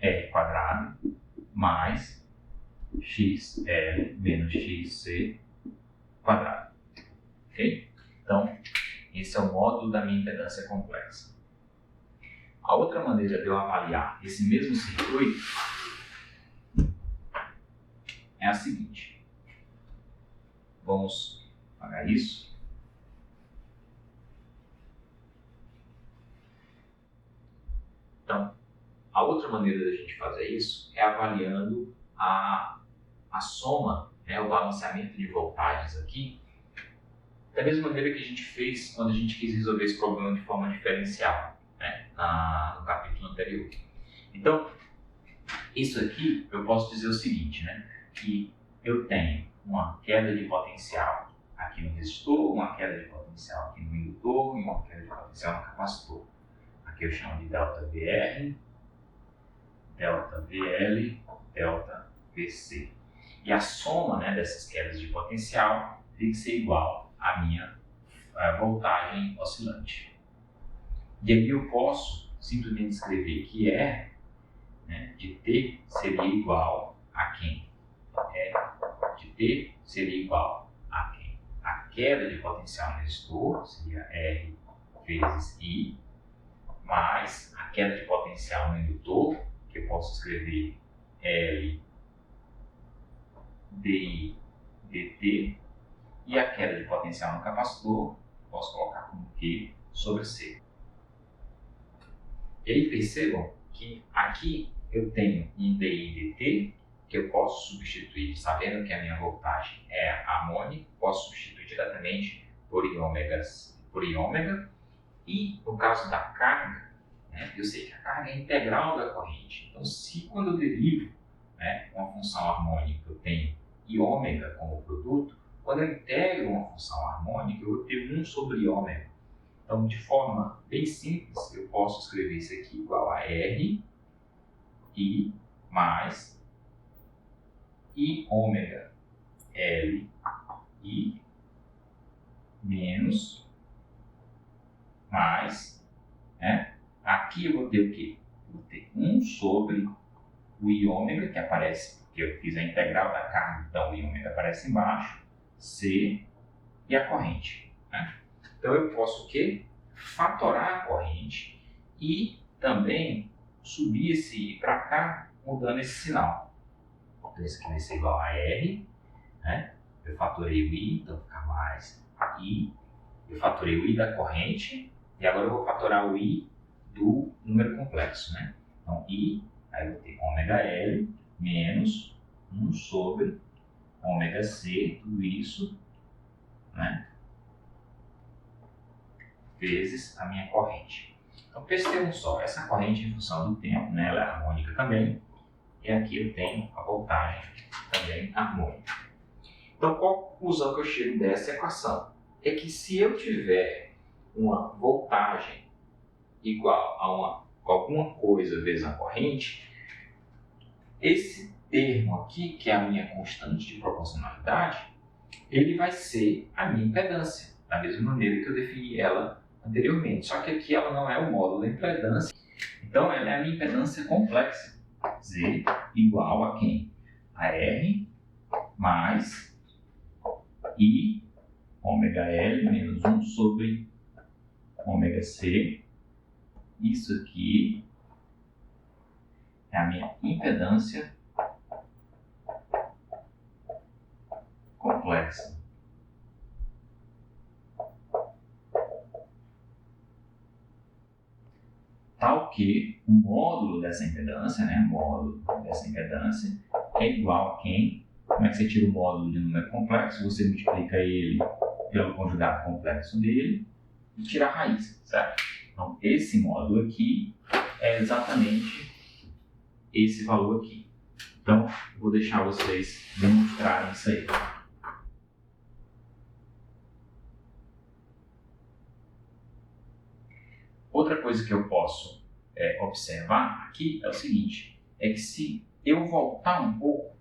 R quadrado mais XL menos XC quadrado. Ok? Então, esse é o módulo da minha impedância complexa. A outra maneira de eu avaliar esse mesmo circuito é a seguinte. Vamos apagar isso. Então, a outra maneira da gente fazer isso é avaliando a soma, né, o balanceamento de voltagens aqui, da mesma maneira que a gente fez quando a gente quis resolver esse problema de forma diferencial, né, no capítulo anterior. Então, isso aqui eu posso dizer o seguinte, né, que eu tenho uma queda de potencial aqui no resistor, uma queda de potencial aqui no indutor e uma queda de potencial no capacitor. Aqui eu chamo de delta VR, delta VL, delta VC. E a soma, né, dessas quedas de potencial tem que ser igual à minha voltagem oscilante. E aqui eu posso simplesmente escrever que R, né, de T seria igual a quem? R de T seria igual a quem? A queda de potencial no resistor, seria R vezes I, mais a queda de potencial no indutor, que eu posso escrever L DI dt, e a queda de potencial no capacitor, posso colocar como Q sobre C. E aí percebam que aqui eu tenho um DI dt, que eu posso substituir, sabendo que a minha voltagem é harmônica, posso substituir diretamente por I ômega, e no caso da carga, né, eu sei que a carga é integral da corrente. Então, se quando eu derivo, né, uma função harmônica, eu tenho I ômega como produto, quando eu integro uma função harmônica, eu vou ter 1 sobre I ômega. Então, de forma bem simples, eu posso escrever isso aqui igual a R, I, mais I ômega L, I, menos, mais, né? Aqui eu vou ter o quê? Eu vou ter 1 sobre o I ômega, que aparece porque eu fiz a integral da carga, então o I ômega aparece embaixo, C e a corrente, né? Então eu posso o quê? Fatorar a corrente e também subir esse I para cá, mudando esse sinal. Então isso aqui vai ser igual a R, né? Eu fatorei o I, então fica mais I. Eu fatorei o I da corrente e agora eu vou fatorar o I do número complexo, né? Então I, aí eu vou ter ômega L menos 1 sobre ômega C, tudo isso, né? Vezes a minha corrente. Então percebam só, essa corrente em função do tempo, né? Ela é harmônica também. E aqui eu tenho a voltagem também harmônica. Então, qual a conclusão que eu chego dessa equação? É que se eu tiver uma voltagem igual a alguma coisa vezes a corrente, esse termo aqui, que é a minha constante de proporcionalidade, ele vai ser a minha impedância, da mesma maneira que eu defini ela anteriormente. Só que aqui ela não é o módulo da impedância, então ela é a minha impedância complexa. Z igual a quem? A R mais I ômega L menos 1 sobre ômega C. Isso aqui é a minha impedância complexa. Tal que o módulo dessa impedância, né, é igual a quem? Como é que você tira o módulo de número complexo? Você multiplica ele pelo conjugado complexo dele e tira a raiz, certo? Então, esse módulo aqui é exatamente esse valor aqui. Então, vou deixar vocês demonstrarem isso aí. Outra coisa que eu posso observar aqui é o seguinte, é que se eu voltar um pouco,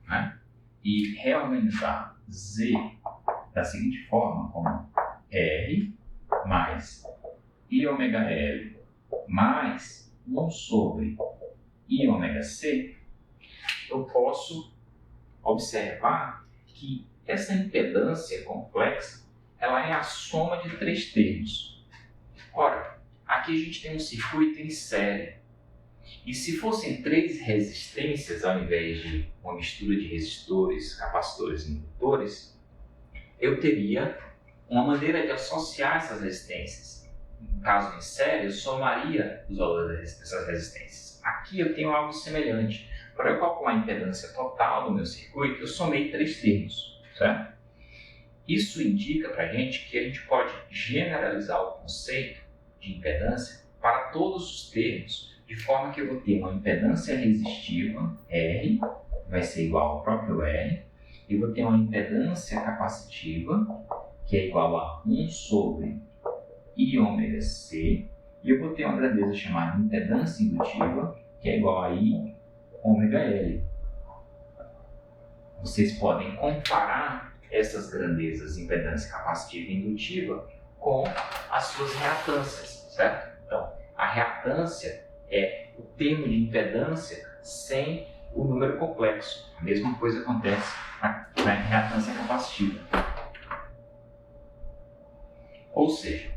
né, e reorganizar Z da seguinte forma, como R mais I ômega L mais 1 sobre I ômega C, eu posso observar que essa impedância complexa ela é a soma de 3 termos. Ora, aqui a gente tem um circuito em série. E se fossem 3 resistências, ao invés de uma mistura de resistores, capacitores e indutores, eu teria uma maneira de associar essas resistências. No caso em série, eu somaria os valores dessas resistências. Aqui eu tenho algo semelhante. Para eu calcular a impedância total do meu circuito, eu somei 3 termos, certo? Isso indica para a gente que a gente pode generalizar o conceito de impedância para todos os termos, de forma que eu vou ter uma impedância resistiva, R, vai ser igual ao próprio R, e vou ter uma impedância capacitiva, que é igual a 1 sobre I ômega C, e eu vou ter uma grandeza chamada impedância indutiva, que é igual a I ômega L. Vocês podem comparar essas grandezas, impedância capacitiva e indutiva, com as suas reatâncias, certo? Então, a reatância é o termo de impedância sem o número complexo. A mesma coisa acontece na reatância capacitiva. Ou seja,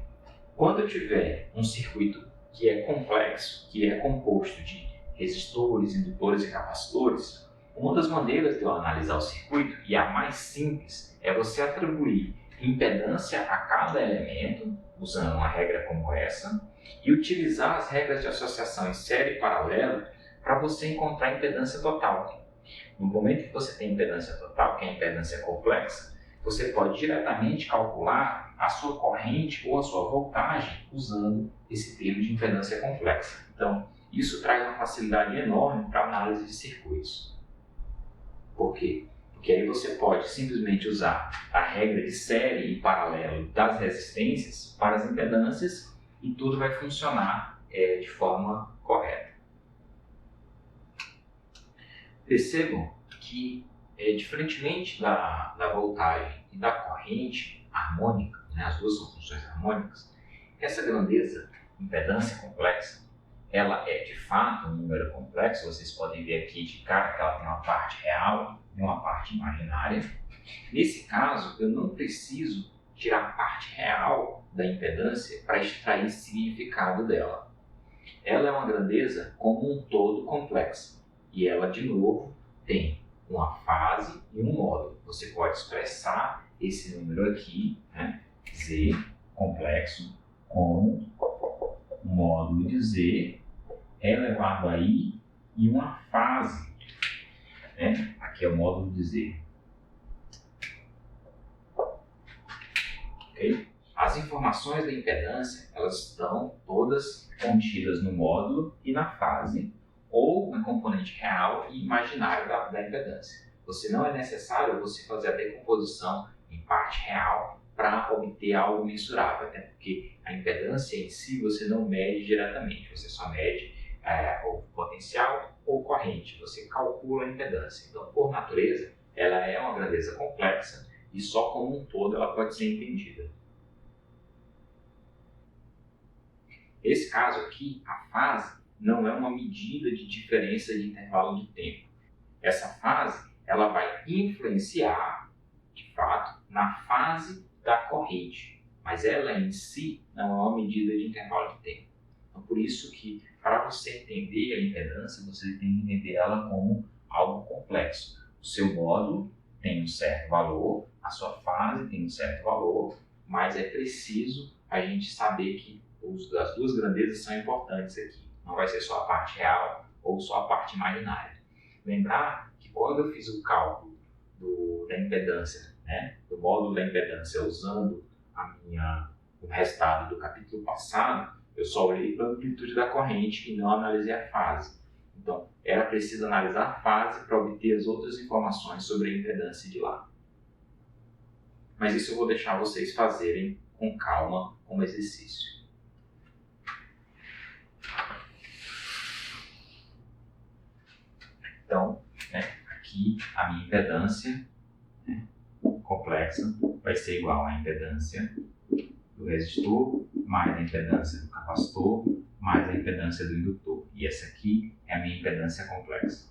quando eu tiver um circuito que é complexo, que é composto de resistores, indutores e capacitores, uma das maneiras de eu analisar o circuito, e a mais simples, é você atribuir impedância a cada elemento, usando uma regra como essa, e utilizar as regras de associação em série e paralelo para você encontrar a impedância total. No momento que você tem impedância total, que é a impedância complexa, você pode diretamente calcular a sua corrente ou a sua voltagem usando esse termo de impedância complexa. Então, isso traz uma facilidade enorme para a análise de circuitos. Por quê? Porque aí você pode simplesmente usar a regra de série e paralelo das resistências para as impedâncias e tudo vai funcionar de forma correta. Percebam que, diferentemente da voltagem e da corrente harmônica, né, as duas são funções harmônicas, essa grandeza, impedância complexa, ela é de fato um número complexo. Vocês podem ver aqui de cara que ela tem uma parte real e uma parte imaginária. Nesse caso, eu não preciso tirar a parte real da impedância para extrair o significado dela. Ela é uma grandeza como um todo complexa e ela, de novo, tem uma fase e um módulo. Você pode expressar esse número aqui, né, Z complexo, como um módulo de Z elevado a I e uma fase, né? Aqui é o módulo de Z. Okay? As informações da impedância, elas estão todas contidas no módulo e na fase, ou na componente real e imaginária da impedância. Não é necessário você fazer a decomposição em parte real para obter algo mensurável, até porque a impedância em si você não mede diretamente, você só mede o potencial ou corrente, você calcula a impedância. Então, por natureza, ela é uma grandeza complexa e só como um todo ela pode ser entendida. Nesse caso aqui, a fase não é uma medida de diferença de intervalo de tempo. Essa fase ela vai influenciar, de fato, na fase da corrente, mas ela em si não é uma medida de intervalo de tempo. Então, por isso que, para você entender a impedância, você tem que entender ela como algo complexo. O seu módulo tem um certo valor, a sua fase tem um certo valor, mas é preciso a gente saber que as duas grandezas são importantes aqui. Não vai ser só a parte real ou só a parte imaginária. Lembrar que quando eu fiz o cálculo da impedância, né, do módulo da impedância usando o resultado do capítulo passado, eu só olhei para a amplitude da corrente e não analisei a fase. Então, era preciso analisar a fase para obter as outras informações sobre a impedância de lá. Mas isso eu vou deixar vocês fazerem com calma como exercício. Então, aqui a minha impedância complexa vai ser igual à impedância do resistor, mais a impedância do capacitor, mais a impedância do indutor. E essa aqui é a minha impedância complexa.